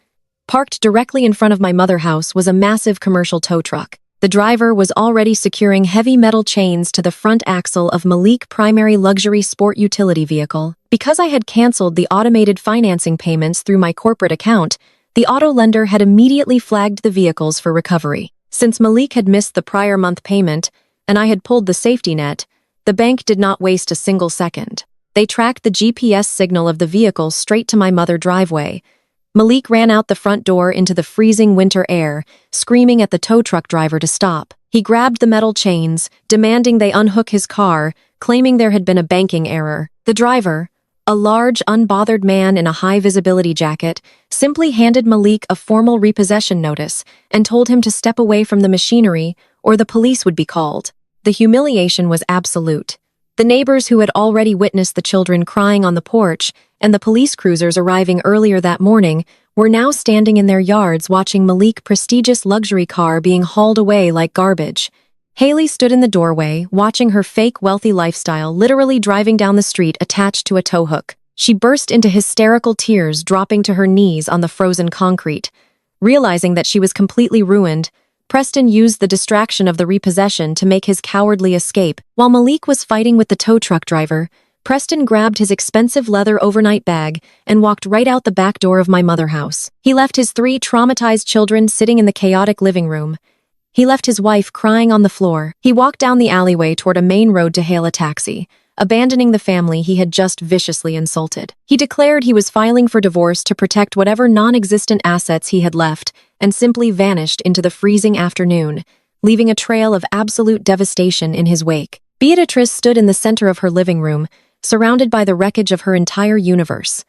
Parked directly in front of my mother's house was a massive commercial tow truck. The driver was already securing heavy metal chains to the front axle of Malik's primary luxury sport utility vehicle. Because I had canceled the automated financing payments through my corporate account, the auto lender had immediately flagged the vehicles for recovery. Since Malik had missed the prior month payment, and I had pulled the safety net, the bank did not waste a single second. They tracked the GPS signal of the vehicle straight to my mother's driveway. Malik ran out the front door into the freezing winter air, screaming at the tow truck driver to stop. He grabbed the metal chains, demanding they unhook his car, claiming there had been a banking error. The driver, a large, unbothered man in a high-visibility jacket, simply handed Malik a formal repossession notice and told him to step away from the machinery or the police would be called. The humiliation was absolute. The neighbors who had already witnessed the children crying on the porch and the police cruisers arriving earlier that morning were now standing in their yards watching Malik's prestigious luxury car being hauled away like garbage. Haley stood in the doorway, watching her fake wealthy lifestyle literally driving down the street attached to a tow hook. She burst into hysterical tears, dropping to her knees on the frozen concrete. Realizing that she was completely ruined, Preston used the distraction of the repossession to make his cowardly escape. While Malik was fighting with the tow truck driver, Preston grabbed his expensive leather overnight bag and walked right out the back door of my mother's house. He left his 3 traumatized children sitting in the chaotic living room, He left his wife crying on the floor. He walked down the alleyway toward a main road to hail a taxi, abandoning the family he had just viciously insulted. He declared he was filing for divorce to protect whatever non-existent assets he had left and simply vanished into the freezing afternoon, leaving a trail of absolute devastation in his wake. Beatrice stood in the center of her living room, surrounded by the wreckage of her entire universe.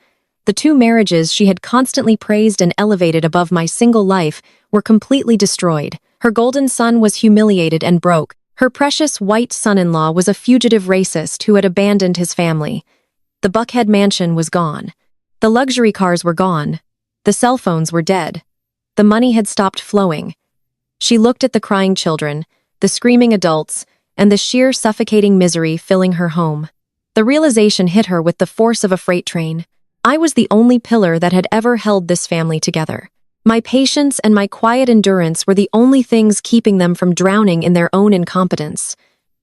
The two marriages she had constantly praised and elevated above my single life were completely destroyed. Her golden son was humiliated and broke. Her precious white son-in-law was a fugitive racist who had abandoned his family. The Buckhead mansion was gone. The luxury cars were gone. The cell phones were dead. The money had stopped flowing. She looked at the crying children, the screaming adults, and the sheer suffocating misery filling her home. The realization hit her with the force of a freight train. I was the only pillar that had ever held this family together. My patience and my quiet endurance were the only things keeping them from drowning in their own incompetence.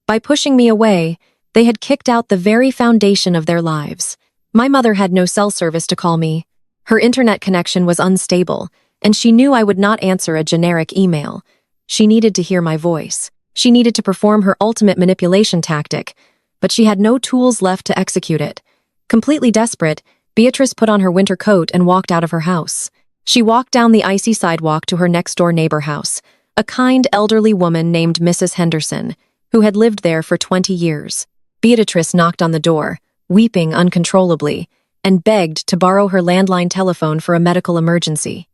By pushing me away, they had kicked out the very foundation of their lives. My mother had no cell service to call me. Her internet connection was unstable, and she knew I would not answer a generic email. She needed to hear my voice. She needed to perform her ultimate manipulation tactic, but she had no tools left to execute it. Completely desperate, Beatrice put on her winter coat and walked out of her house. She walked down the icy sidewalk to her next-door neighbor house, a kind elderly woman named Mrs. Henderson, who had lived there for 20 years. Beatrice knocked on the door, weeping uncontrollably, and begged to borrow her landline telephone for a medical emergency.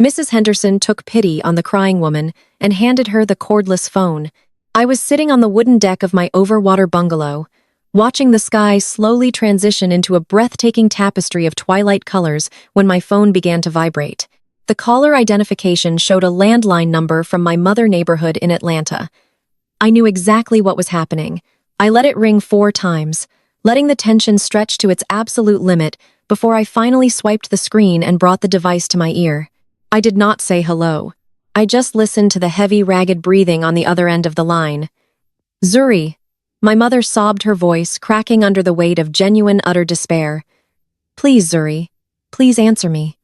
Mrs. Henderson took pity on the crying woman and handed her the cordless phone. I was sitting on the wooden deck of my overwater bungalow, watching the sky slowly transition into a breathtaking tapestry of twilight colors when my phone began to vibrate. The caller identification showed a landline number from my mother neighborhood in Atlanta. I knew exactly what was happening. I let it ring 4 times, letting the tension stretch to its absolute limit before I finally swiped the screen and brought the device to my ear. I did not say hello. I just listened to the heavy, ragged breathing on the other end of the line. Zuri. My mother sobbed, her voice cracking under the weight of genuine, utter despair. Please, Zuri. Please answer me.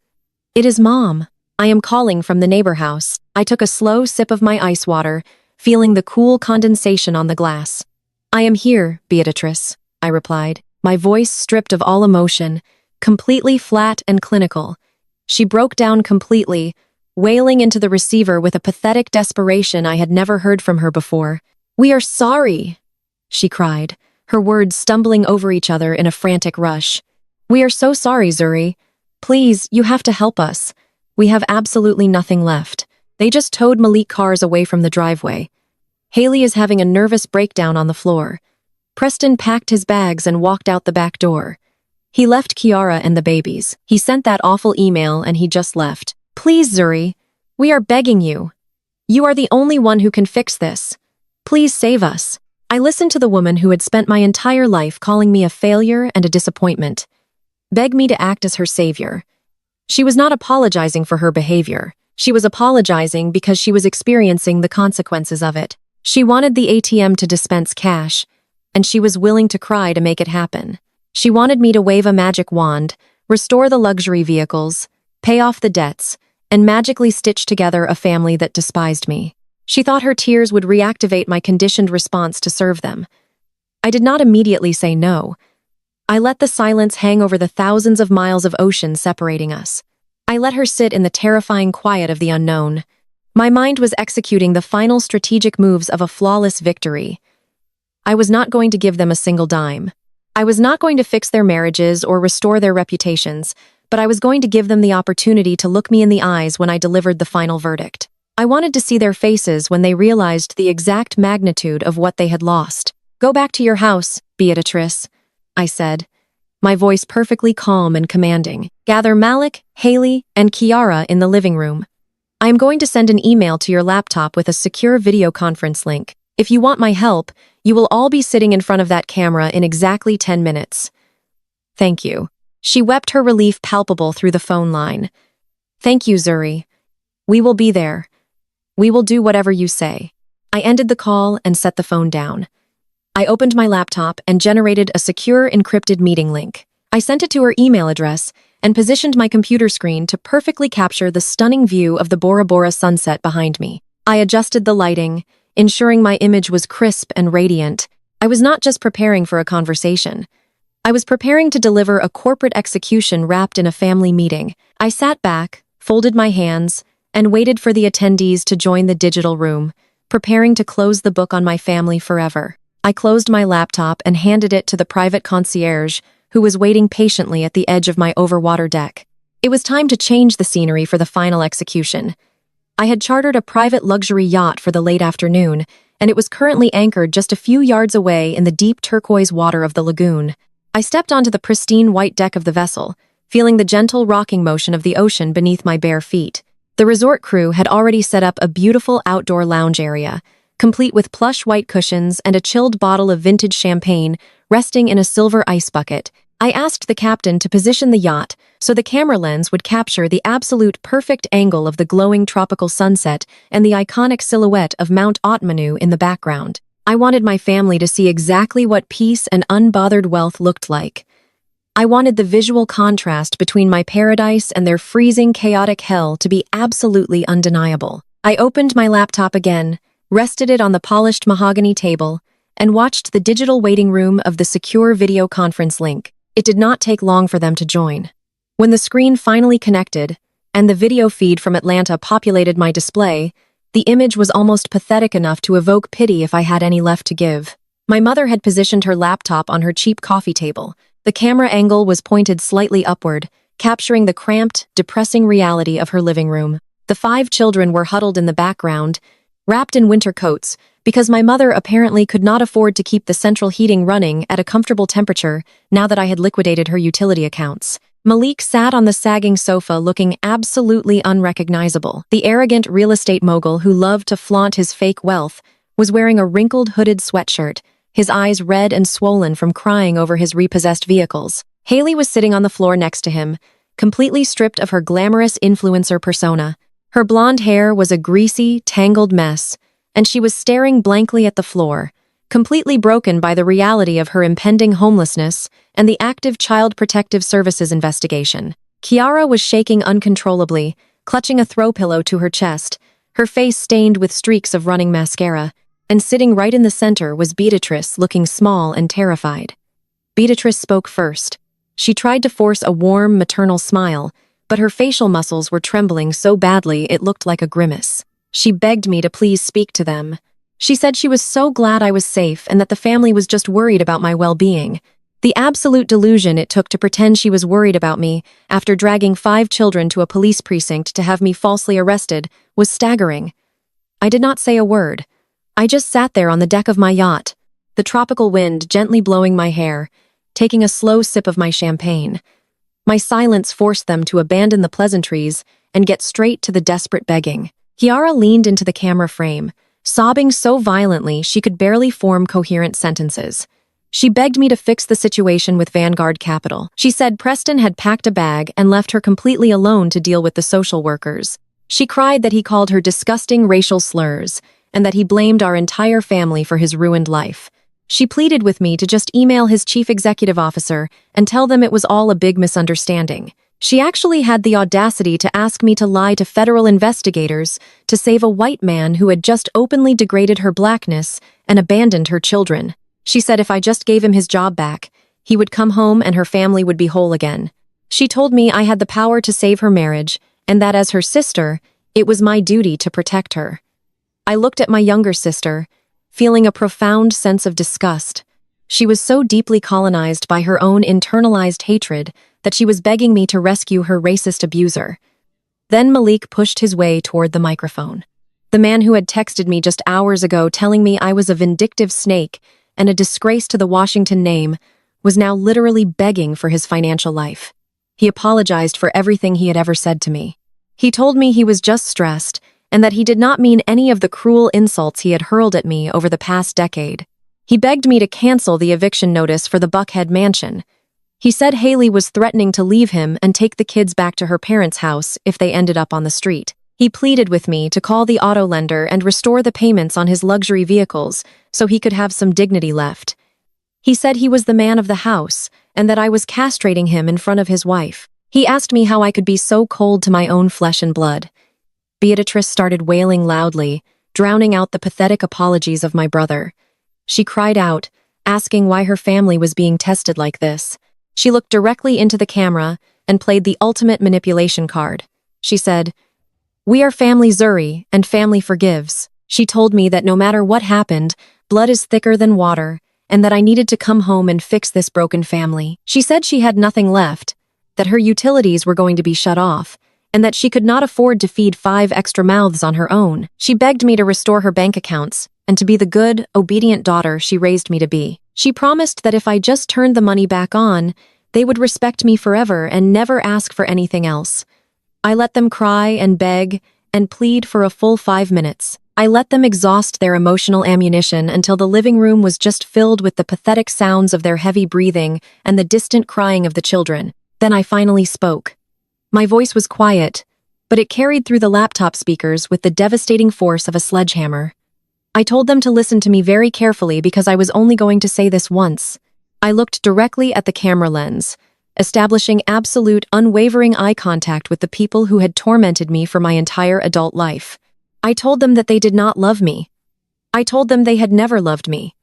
It is Mom. I am calling from the neighbor house. I took a slow sip of my ice water, feeling the cool condensation on the glass. I am here, Beatrice, I replied, my voice stripped of all emotion, completely flat and clinical. She broke down completely, wailing into the receiver with a pathetic desperation I had never heard from her before. We are sorry, she cried, her words stumbling over each other in a frantic rush. We are so sorry, Zuri. Please, you have to help us. We have absolutely nothing left. They just towed Malik cars away from the driveway. Haley is having a nervous breakdown on the floor. Preston packed his bags and walked out the back door. He left Kiara and the babies. He sent that awful email and he just left. Please, Zuri. We are begging you. You are the only one who can fix this. Please save us. I listened to the woman who had spent my entire life calling me a failure and a disappointment, beg me to act as her savior. She was not apologizing for her behavior. She was apologizing because she was experiencing the consequences of it. She wanted the ATM to dispense cash, and she was willing to cry to make it happen. She wanted me to wave a magic wand, restore the luxury vehicles, pay off the debts, and magically stitch together a family that despised me. She thought her tears would reactivate my conditioned response to serve them. I did not immediately say no. I let the silence hang over the thousands of miles of ocean separating us. I let her sit in the terrifying quiet of the unknown. My mind was executing the final strategic moves of a flawless victory. I was not going to give them a single dime. I was not going to fix their marriages or restore their reputations, but I was going to give them the opportunity to look me in the eyes when I delivered the final verdict. I wanted to see their faces when they realized the exact magnitude of what they had lost. Go back to your house, Beatrice, I said, my voice perfectly calm and commanding. Gather Malik, Haley, and Kiara in the living room. I am going to send an email to your laptop with a secure video conference link. If you want my help, you will all be sitting in front of that camera in exactly 10 minutes. Thank you. She wept, her relief palpable through the phone line. Thank you, Zuri. We will be there. We will do whatever you say. I ended the call and set the phone down. I opened my laptop and generated a secure encrypted meeting link. I sent it to her email address and positioned my computer screen to perfectly capture the stunning view of the Bora Bora sunset behind me. I adjusted the lighting, ensuring my image was crisp and radiant. I was not just preparing for a conversation. I was preparing to deliver a corporate execution wrapped in a family meeting. I sat back, folded my hands, and waited for the attendees to join the digital room, preparing to close the book on my family forever. I closed my laptop and handed it to the private concierge, who was waiting patiently at the edge of my overwater deck. It was time to change the scenery for the final execution. I had chartered a private luxury yacht for the late afternoon, and it was currently anchored just a few yards away in the deep turquoise water of the lagoon. I stepped onto the pristine white deck of the vessel, feeling the gentle rocking motion of the ocean beneath my bare feet. The resort crew had already set up a beautiful outdoor lounge area, complete with plush white cushions and a chilled bottle of vintage champagne resting in a silver ice bucket. I asked the captain to position the yacht so the camera lens would capture the absolute perfect angle of the glowing tropical sunset and the iconic silhouette of Mount Otmanu in the background. I wanted my family to see exactly what peace and unbothered wealth looked like. I wanted the visual contrast between my paradise and their freezing, chaotic hell to be absolutely undeniable. I opened my laptop again, rested it on the polished mahogany table, and watched the digital waiting room of the secure video conference link. It did not take long for them to join. When the screen finally connected, and the video feed from Atlanta populated my display, the image was almost pathetic enough to evoke pity if I had any left to give. My mother had positioned her laptop on her cheap coffee table. The camera angle was pointed slightly upward, capturing the cramped, depressing reality of her living room. The 5 children were huddled in the background, wrapped in winter coats, because my mother apparently could not afford to keep the central heating running at a comfortable temperature now that I had liquidated her utility accounts. Malik sat on the sagging sofa looking absolutely unrecognizable. The arrogant real estate mogul who loved to flaunt his fake wealth was wearing a wrinkled hooded sweatshirt, his eyes red and swollen from crying over his repossessed vehicles. Haley was sitting on the floor next to him, completely stripped of her glamorous influencer persona. Her blonde hair was a greasy, tangled mess, and she was staring blankly at the floor, completely broken by the reality of her impending homelessness and the active Child Protective Services investigation. Kiara was shaking uncontrollably, clutching a throw pillow to her chest, her face stained with streaks of running mascara, and sitting right in the center was Beatrice, looking small and terrified. Beatrice spoke first. She tried to force a warm, maternal smile, but her facial muscles were trembling so badly it looked like a grimace. She begged me to please speak to them. She said she was so glad I was safe and that the family was just worried about my well-being. The absolute delusion it took to pretend she was worried about me after dragging 5 children to a police precinct to have me falsely arrested was staggering. I did not say a word. I just sat there on the deck of my yacht, the tropical wind gently blowing my hair, taking a slow sip of my champagne. My silence forced them to abandon the pleasantries and get straight to the desperate begging. Kiara leaned into the camera frame, sobbing so violently she could barely form coherent sentences. She begged me to fix the situation with Vanguard Capital. She said Preston had packed a bag and left her completely alone to deal with the social workers. She cried that he called her disgusting racial slurs and that he blamed our entire family for his ruined life. She pleaded with me to just email his chief executive officer and tell them it was all a big misunderstanding. She actually had the audacity to ask me to lie to federal investigators to save a white man who had just openly degraded her blackness and abandoned her children. She said if I just gave him his job back, he would come home and her family would be whole again. She told me I had the power to save her marriage and that as her sister, it was my duty to protect her. I looked at my younger sister, feeling a profound sense of disgust. She was so deeply colonized by her own internalized hatred that she was begging me to rescue her racist abuser. Then Malik pushed his way toward the microphone. The man who had texted me just hours ago telling me I was a vindictive snake and a disgrace to the Washington name was now literally begging for his financial life. He apologized for everything he had ever said to me. He told me he was just stressed and that he did not mean any of the cruel insults he had hurled at me over the past decade. He begged me to cancel the eviction notice for the Buckhead mansion. He said Haley was threatening to leave him and take the kids back to her parents' house if they ended up on the street. He pleaded with me to call the auto lender and restore the payments on his luxury vehicles so he could have some dignity left. He said he was the man of the house and that I was castrating him in front of his wife. He asked me how I could be so cold to my own flesh and blood. Beatrice started wailing loudly, drowning out the pathetic apologies of my brother. She cried out, asking why her family was being tested like this. She looked directly into the camera and played the ultimate manipulation card. She said, "We are family Zuri, and family forgives." She told me that no matter what happened, blood is thicker than water, and that I needed to come home and fix this broken family. She said she had nothing left, that her utilities were going to be shut off, and that she could not afford to feed 5 extra mouths on her own. She begged me to restore her bank accounts, and to be the good, obedient daughter she raised me to be. She promised that if I just turned the money back on, they would respect me forever and never ask for anything else. I let them cry and beg and plead for a full 5 minutes. I let them exhaust their emotional ammunition until the living room was just filled with the pathetic sounds of their heavy breathing and the distant crying of the children. Then I finally spoke. My voice was quiet, but it carried through the laptop speakers with the devastating force of a sledgehammer. I told them to listen to me very carefully because I was only going to say this once. I looked directly at the camera lens, establishing absolute, unwavering eye contact with the people who had tormented me for my entire adult life. I told them that they did not love me. I told them they had never loved me.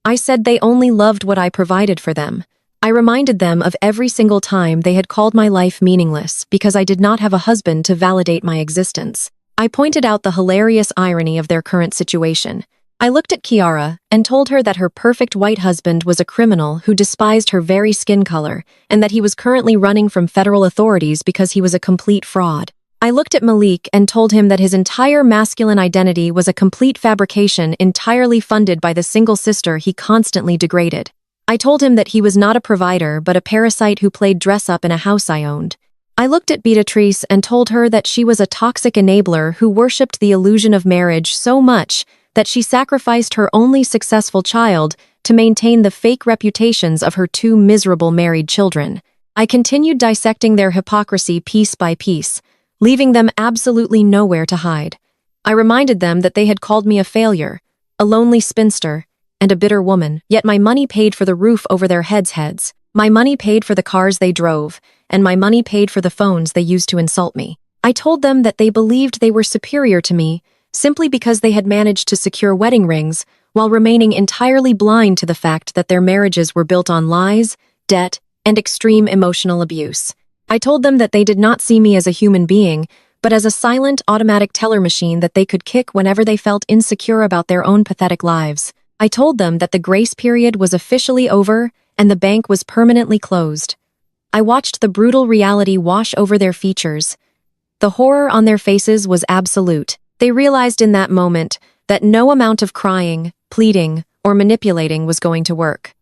I said they only loved what I provided for them. I reminded them of every single time they had called my life meaningless because I did not have a husband to validate my existence. I pointed out the hilarious irony of their current situation. I looked at Kiara and told her that her perfect white husband was a criminal who despised her very skin color and that he was currently running from federal authorities because he was a complete fraud. I looked at Malik and told him that his entire masculine identity was a complete fabrication entirely funded by the single sister he constantly degraded. I told him that he was not a provider but a parasite who played dress-up in a house I owned. I looked at Beatrice and told her that she was a toxic enabler who worshipped the illusion of marriage so much that she sacrificed her only successful child to maintain the fake reputations of her 2 miserable married children. I continued dissecting their hypocrisy piece by piece, leaving them absolutely nowhere to hide. I reminded them that they had called me a failure, a lonely spinster, and a bitter woman, yet my money paid for the roof over their heads. My money paid for the cars they drove, and my money paid for the phones they used to insult me. I told them that they believed they were superior to me simply because they had managed to secure wedding rings while remaining entirely blind to the fact that their marriages were built on lies, debt, and extreme emotional abuse. I told them that they did not see me as a human being, but as a silent, automatic teller machine that they could kick whenever they felt insecure about their own pathetic lives. I told them that the grace period was officially over and the bank was permanently closed. I watched the brutal reality wash over their features. The horror on their faces was absolute. They realized in that moment that no amount of crying, pleading, or manipulating was going to work.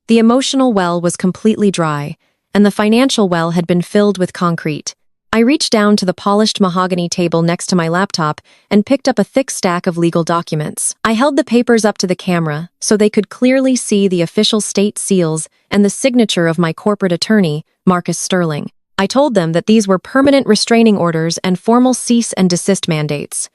The emotional well was completely dry, and the financial well had been filled with concrete. I reached down to the polished mahogany table next to my laptop and picked up a thick stack of legal documents. I held the papers up to the camera so they could clearly see the official state seals and the signature of my corporate attorney, Marcus Sterling. I told them that these were permanent restraining orders and formal cease and desist mandates.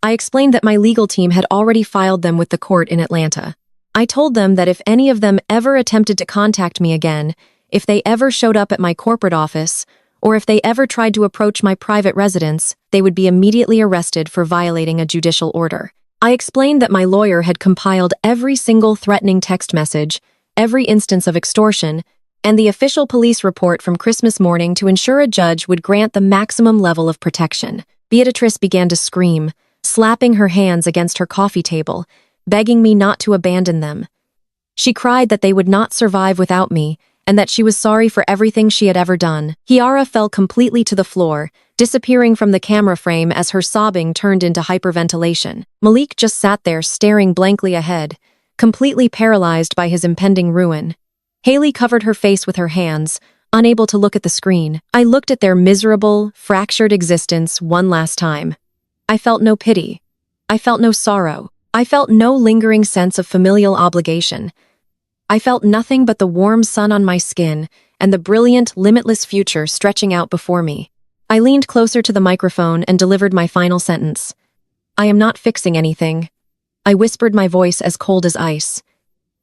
I explained that my legal team had already filed them with the court in Atlanta. I told them that if any of them ever attempted to contact me again, if they ever showed up at my corporate office, or if they ever tried to approach my private residence, they would be immediately arrested for violating a judicial order. I explained that my lawyer had compiled every single threatening text message, every instance of extortion, and the official police report from Christmas morning to ensure a judge would grant the maximum level of protection. Beatrice began to scream, slapping her hands against her coffee table, begging me not to abandon them. She cried that they would not survive without me, and that she was sorry for everything she had ever done. Kiara fell completely to the floor, disappearing from the camera frame as her sobbing turned into hyperventilation. Malik just sat there staring blankly ahead, completely paralyzed by his impending ruin. Haley covered her face with her hands, unable to look at the screen. I looked at their miserable, fractured existence one last time. I felt no pity. I felt no sorrow. I felt no lingering sense of familial obligation. I felt nothing but the warm sun on my skin and the brilliant, limitless future stretching out before me. I leaned closer to the microphone and delivered my final sentence. I am not fixing anything. I whispered, my voice as cold as ice.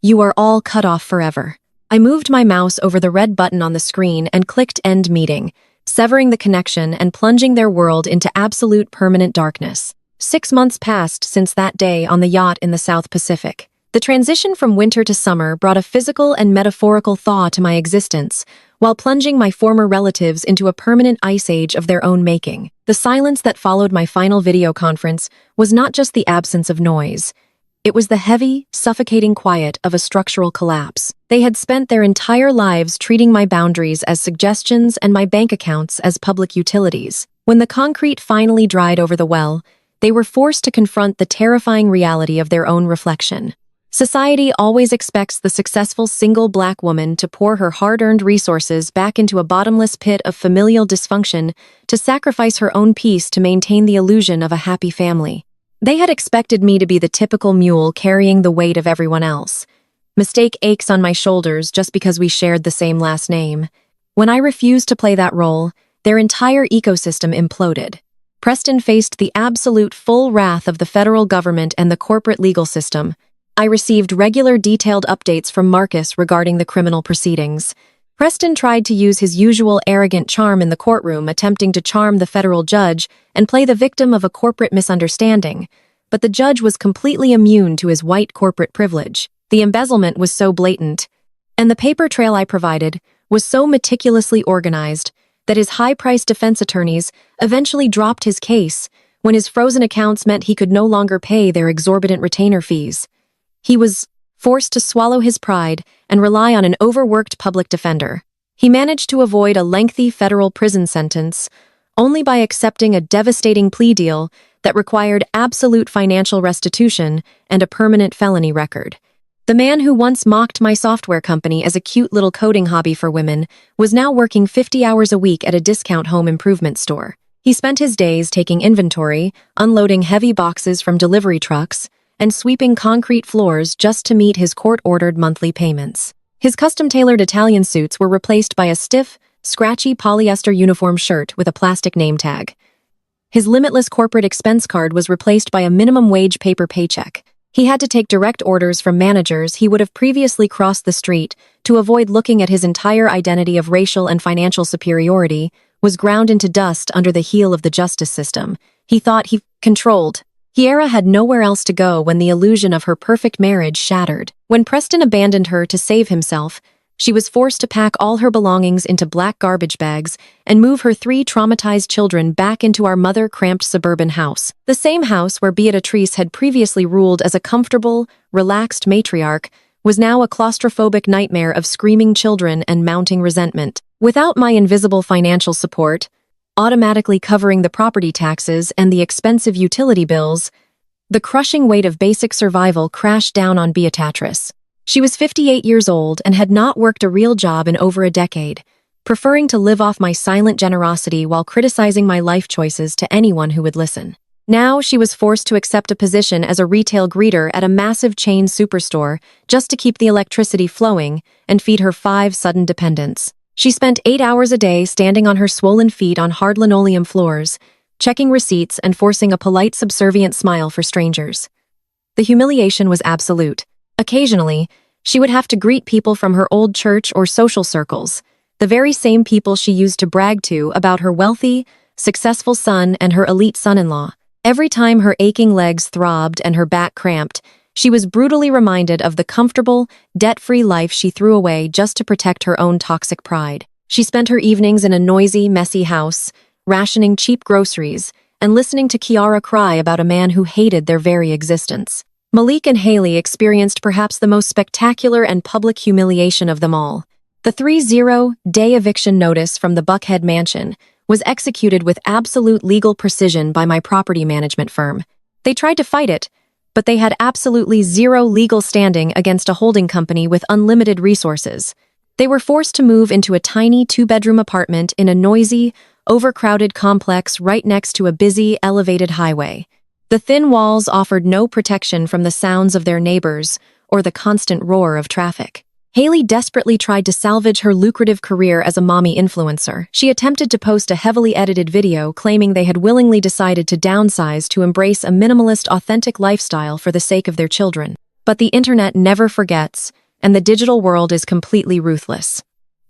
You are all cut off forever. I moved my mouse over the red button on the screen and clicked End Meeting, severing the connection and plunging their world into absolute permanent darkness. 6 months passed since that day on the yacht in the South Pacific. The transition from winter to summer brought a physical and metaphorical thaw to my existence, while plunging my former relatives into a permanent ice age of their own making. The silence that followed my final video conference was not just the absence of noise. It was the heavy, suffocating quiet of a structural collapse. They had spent their entire lives treating my boundaries as suggestions and my bank accounts as public utilities. When the concrete finally dried over the well, they were forced to confront the terrifying reality of their own reflection. Society always expects the successful single black woman to pour her hard-earned resources back into a bottomless pit of familial dysfunction, to sacrifice her own peace to maintain the illusion of a happy family. They had expected me to be the typical mule carrying the weight of everyone else. Mistake aches on my shoulders just because we shared the same last name. When I refused to play that role, their entire ecosystem imploded. Preston faced the absolute full wrath of the federal government and the corporate legal system. I received regular detailed updates from Marcus regarding the criminal proceedings. Preston tried to use his usual arrogant charm in the courtroom, attempting to charm the federal judge and play the victim of a corporate misunderstanding, but the judge was completely immune to his white corporate privilege. The embezzlement was so blatant, and the paper trail I provided was so meticulously organized that his high-priced defense attorneys eventually dropped his case when his frozen accounts meant he could no longer pay their exorbitant retainer fees. He was forced to swallow his pride and rely on an overworked public defender. He managed to avoid a lengthy federal prison sentence only by accepting a devastating plea deal that required absolute financial restitution and a permanent felony record. The man who once mocked my software company as a cute little coding hobby for women was now working 50 hours a week at a discount home improvement store. He spent his days taking inventory, unloading heavy boxes from delivery trucks, and sweeping concrete floors just to meet his court-ordered monthly payments. His custom-tailored Italian suits were replaced by a stiff, scratchy polyester uniform shirt with a plastic name tag. His limitless corporate expense card was replaced by a minimum-wage paper paycheck. He had to take direct orders from managers he would have previously crossed the street to avoid looking at. His entire identity of racial and financial superiority was ground into dust under the heel of the justice system. He thought he controlled. Kiera had nowhere else to go when the illusion of her perfect marriage shattered. When Preston abandoned her to save himself, she was forced to pack all her belongings into black garbage bags and move her 3 traumatized children back into our mother-cramped suburban house. The same house where Beatrice had previously ruled as a comfortable, relaxed matriarch was now a claustrophobic nightmare of screaming children and mounting resentment. Without my invisible financial support, automatically covering the property taxes and the expensive utility bills, the crushing weight of basic survival crashed down on Beatrice. She was 58 years old and had not worked a real job in over a decade, preferring to live off my silent generosity while criticizing my life choices to anyone who would listen. Now she was forced to accept a position as a retail greeter at a massive chain superstore just to keep the electricity flowing and feed her 5 sudden dependents. She spent 8 hours a day standing on her swollen feet on hard linoleum floors, checking receipts and forcing a polite, subservient smile for strangers. The humiliation was absolute. Occasionally, she would have to greet people from her old church or social circles, the very same people she used to brag to about her wealthy, successful son and her elite son-in-law. Every time her aching legs throbbed and her back cramped, she was brutally reminded of the comfortable, debt-free life she threw away just to protect her own toxic pride. She spent her evenings in a noisy, messy house, rationing cheap groceries, and listening to Kiara cry about a man who hated their very existence. Malik and Haley experienced perhaps the most spectacular and public humiliation of them all. The 30-day eviction notice from the Buckhead mansion was executed with absolute legal precision by my property management firm. They tried to fight it, but they had absolutely zero legal standing against a holding company with unlimited resources. They were forced to move into a tiny 2-bedroom apartment in a noisy, overcrowded complex right next to a busy, elevated highway. The thin walls offered no protection from the sounds of their neighbors or the constant roar of traffic. Haley desperately tried to salvage her lucrative career as a mommy influencer. She attempted to post a heavily edited video claiming they had willingly decided to downsize to embrace a minimalist, authentic lifestyle for the sake of their children. But the internet never forgets, and the digital world is completely ruthless.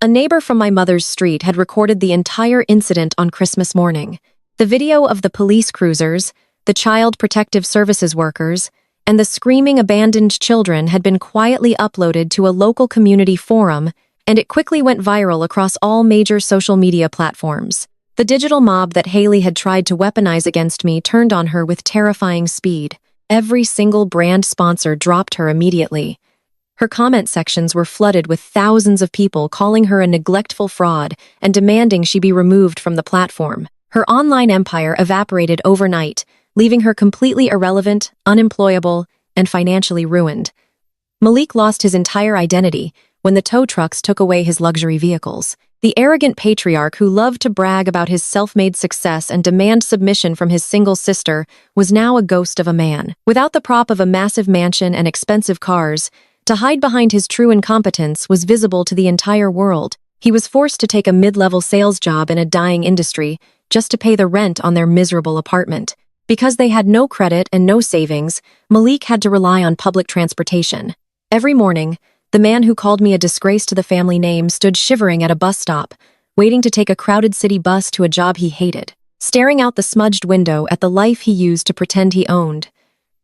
A neighbor from my mother's street had recorded the entire incident on Christmas morning. The video of the police cruisers, the child protective services workers, and the screaming abandoned children had been quietly uploaded to a local community forum, and it quickly went viral across all major social media platforms. The digital mob that Haley had tried to weaponize against me turned on her with terrifying speed. Every single brand sponsor dropped her immediately. Her comment sections were flooded with thousands of people calling her a neglectful fraud and demanding she be removed from the platform. Her online empire evaporated overnight, leaving her completely irrelevant, unemployable, and financially ruined. Malik lost his entire identity when the tow trucks took away his luxury vehicles. The arrogant patriarch who loved to brag about his self-made success and demand submission from his single sister was now a ghost of a man. Without the prop of a massive mansion and expensive cars, to hide behind his true incompetence was visible to the entire world. He was forced to take a mid-level sales job in a dying industry just to pay the rent on their miserable apartment. Because they had no credit and no savings, Malik had to rely on public transportation. Every morning, the man who called me a disgrace to the family name stood shivering at a bus stop, waiting to take a crowded city bus to a job he hated, staring out the smudged window at the life he used to pretend he owned.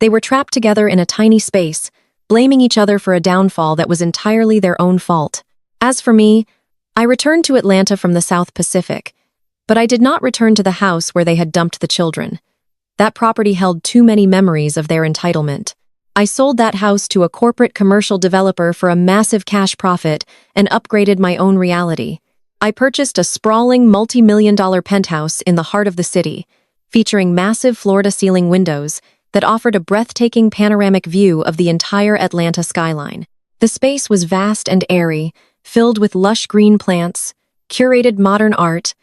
They were trapped together in a tiny space, blaming each other for a downfall that was entirely their own fault. As for me, I returned to Atlanta from the South Pacific, but I did not return to the house where they had dumped the children. That property held too many memories of their entitlement. I sold that house to a corporate commercial developer for a massive cash profit and upgraded my own reality. I purchased a sprawling multi-million-dollar penthouse in the heart of the city, featuring massive floor-to-ceiling windows that offered a breathtaking panoramic view of the entire Atlanta skyline. The space was vast and airy, filled with lush green plants, curated modern art,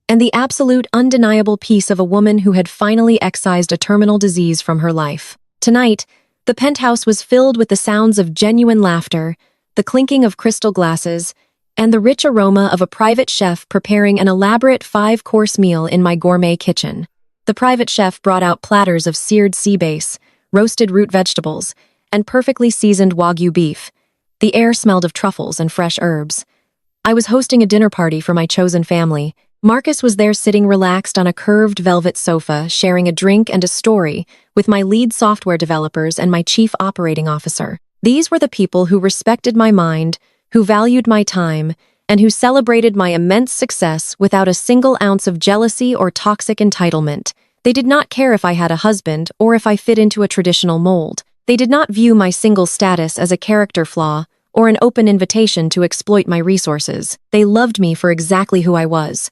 and the absolute undeniable peace of a woman who had finally excised a terminal disease from her life. Tonight, the penthouse was filled with the sounds of genuine laughter, the clinking of crystal glasses, and the rich aroma of a private chef preparing an elaborate 5-course meal in my gourmet kitchen. The private chef brought out platters of seared sea bass, roasted root vegetables, and perfectly seasoned Wagyu beef. The air smelled of truffles and fresh herbs. I was hosting a dinner party for my chosen family. Marcus was there sitting relaxed on a curved velvet sofa, sharing a drink and a story with my lead software developers and my chief operating officer. These were the people who respected my mind, who valued my time, and who celebrated my immense success without a single ounce of jealousy or toxic entitlement. They did not care if I had a husband or if I fit into a traditional mold. They did not view my single status as a character flaw or an open invitation to exploit my resources. They loved me for exactly who I was.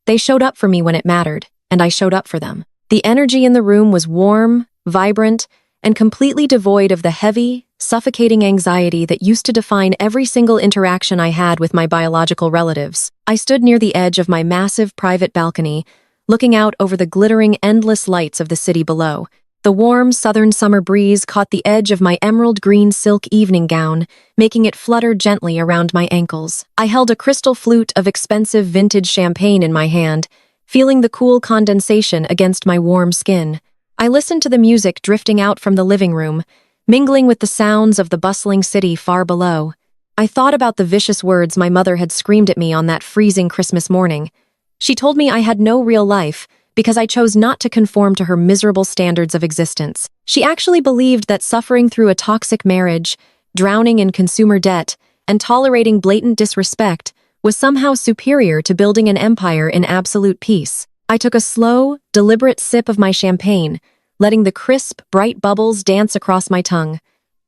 They showed up for me when it mattered, and I showed up for them. The energy in the room was warm, vibrant, and completely devoid of the heavy, suffocating anxiety that used to define every single interaction I had with my biological relatives. I stood near the edge of my massive private balcony, looking out over the glittering endless lights of the city below. The warm southern summer breeze caught the edge of my emerald green silk evening gown, making it flutter gently around my ankles. I held a crystal flute of expensive vintage champagne in my hand, feeling the cool condensation against my warm skin. I listened to the music drifting out from the living room, mingling with the sounds of the bustling city far below. I thought about the vicious words my mother had screamed at me on that freezing Christmas morning. She told me I had no real life, because I chose not to conform to her miserable standards of existence. She actually believed that suffering through a toxic marriage, drowning in consumer debt, and tolerating blatant disrespect was somehow superior to building an empire in absolute peace. I took a slow, deliberate sip of my champagne, letting the crisp, bright bubbles dance across my tongue.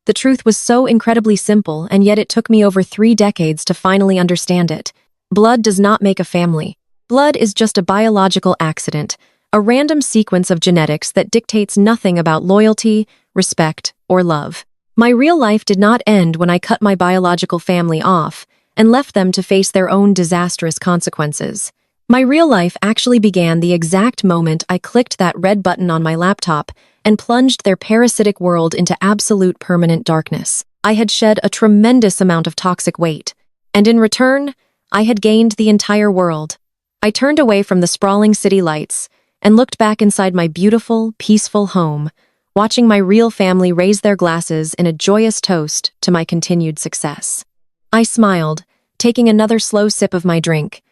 The truth was so incredibly simple, and yet it took me over 3 decades to finally understand it. Blood does not make a family. Blood is just a biological accident, a random sequence of genetics that dictates nothing about loyalty, respect, or love. My real life did not end when I cut my biological family off and left them to face their own disastrous consequences. My real life actually began the exact moment I clicked that red button on my laptop and plunged their parasitic world into absolute permanent darkness. I had shed a tremendous amount of toxic weight, and in return, I had gained the entire world. I turned away from the sprawling city lights and looked back inside my beautiful, peaceful home, watching my real family raise their glasses in a joyous toast to my continued success. I smiled, taking another slow sip of my drink.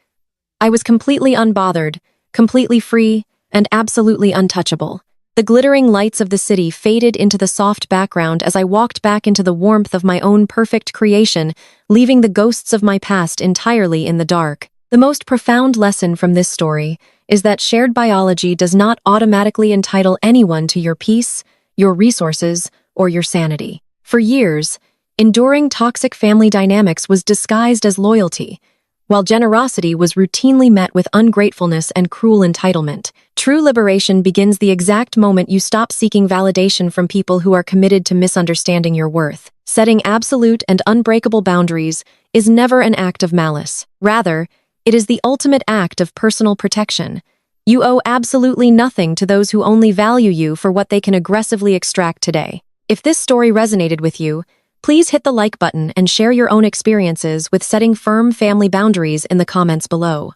I was completely unbothered, completely free, and absolutely untouchable. The glittering lights of the city faded into the soft background as I walked back into the warmth of my own perfect creation, leaving the ghosts of my past entirely in the dark. The most profound lesson from this story is that shared biology does not automatically entitle anyone to your peace, your resources, or your sanity. For years, enduring toxic family dynamics was disguised as loyalty, while generosity was routinely met with ungratefulness and cruel entitlement. True liberation begins the exact moment you stop seeking validation from people who are committed to misunderstanding your worth. Setting absolute and unbreakable boundaries is never an act of malice. Rather, it is the ultimate act of personal protection. You owe absolutely nothing to those who only value you for what they can aggressively extract today. If this story resonated with you, please hit the like button and share your own experiences with setting firm family boundaries in the comments below.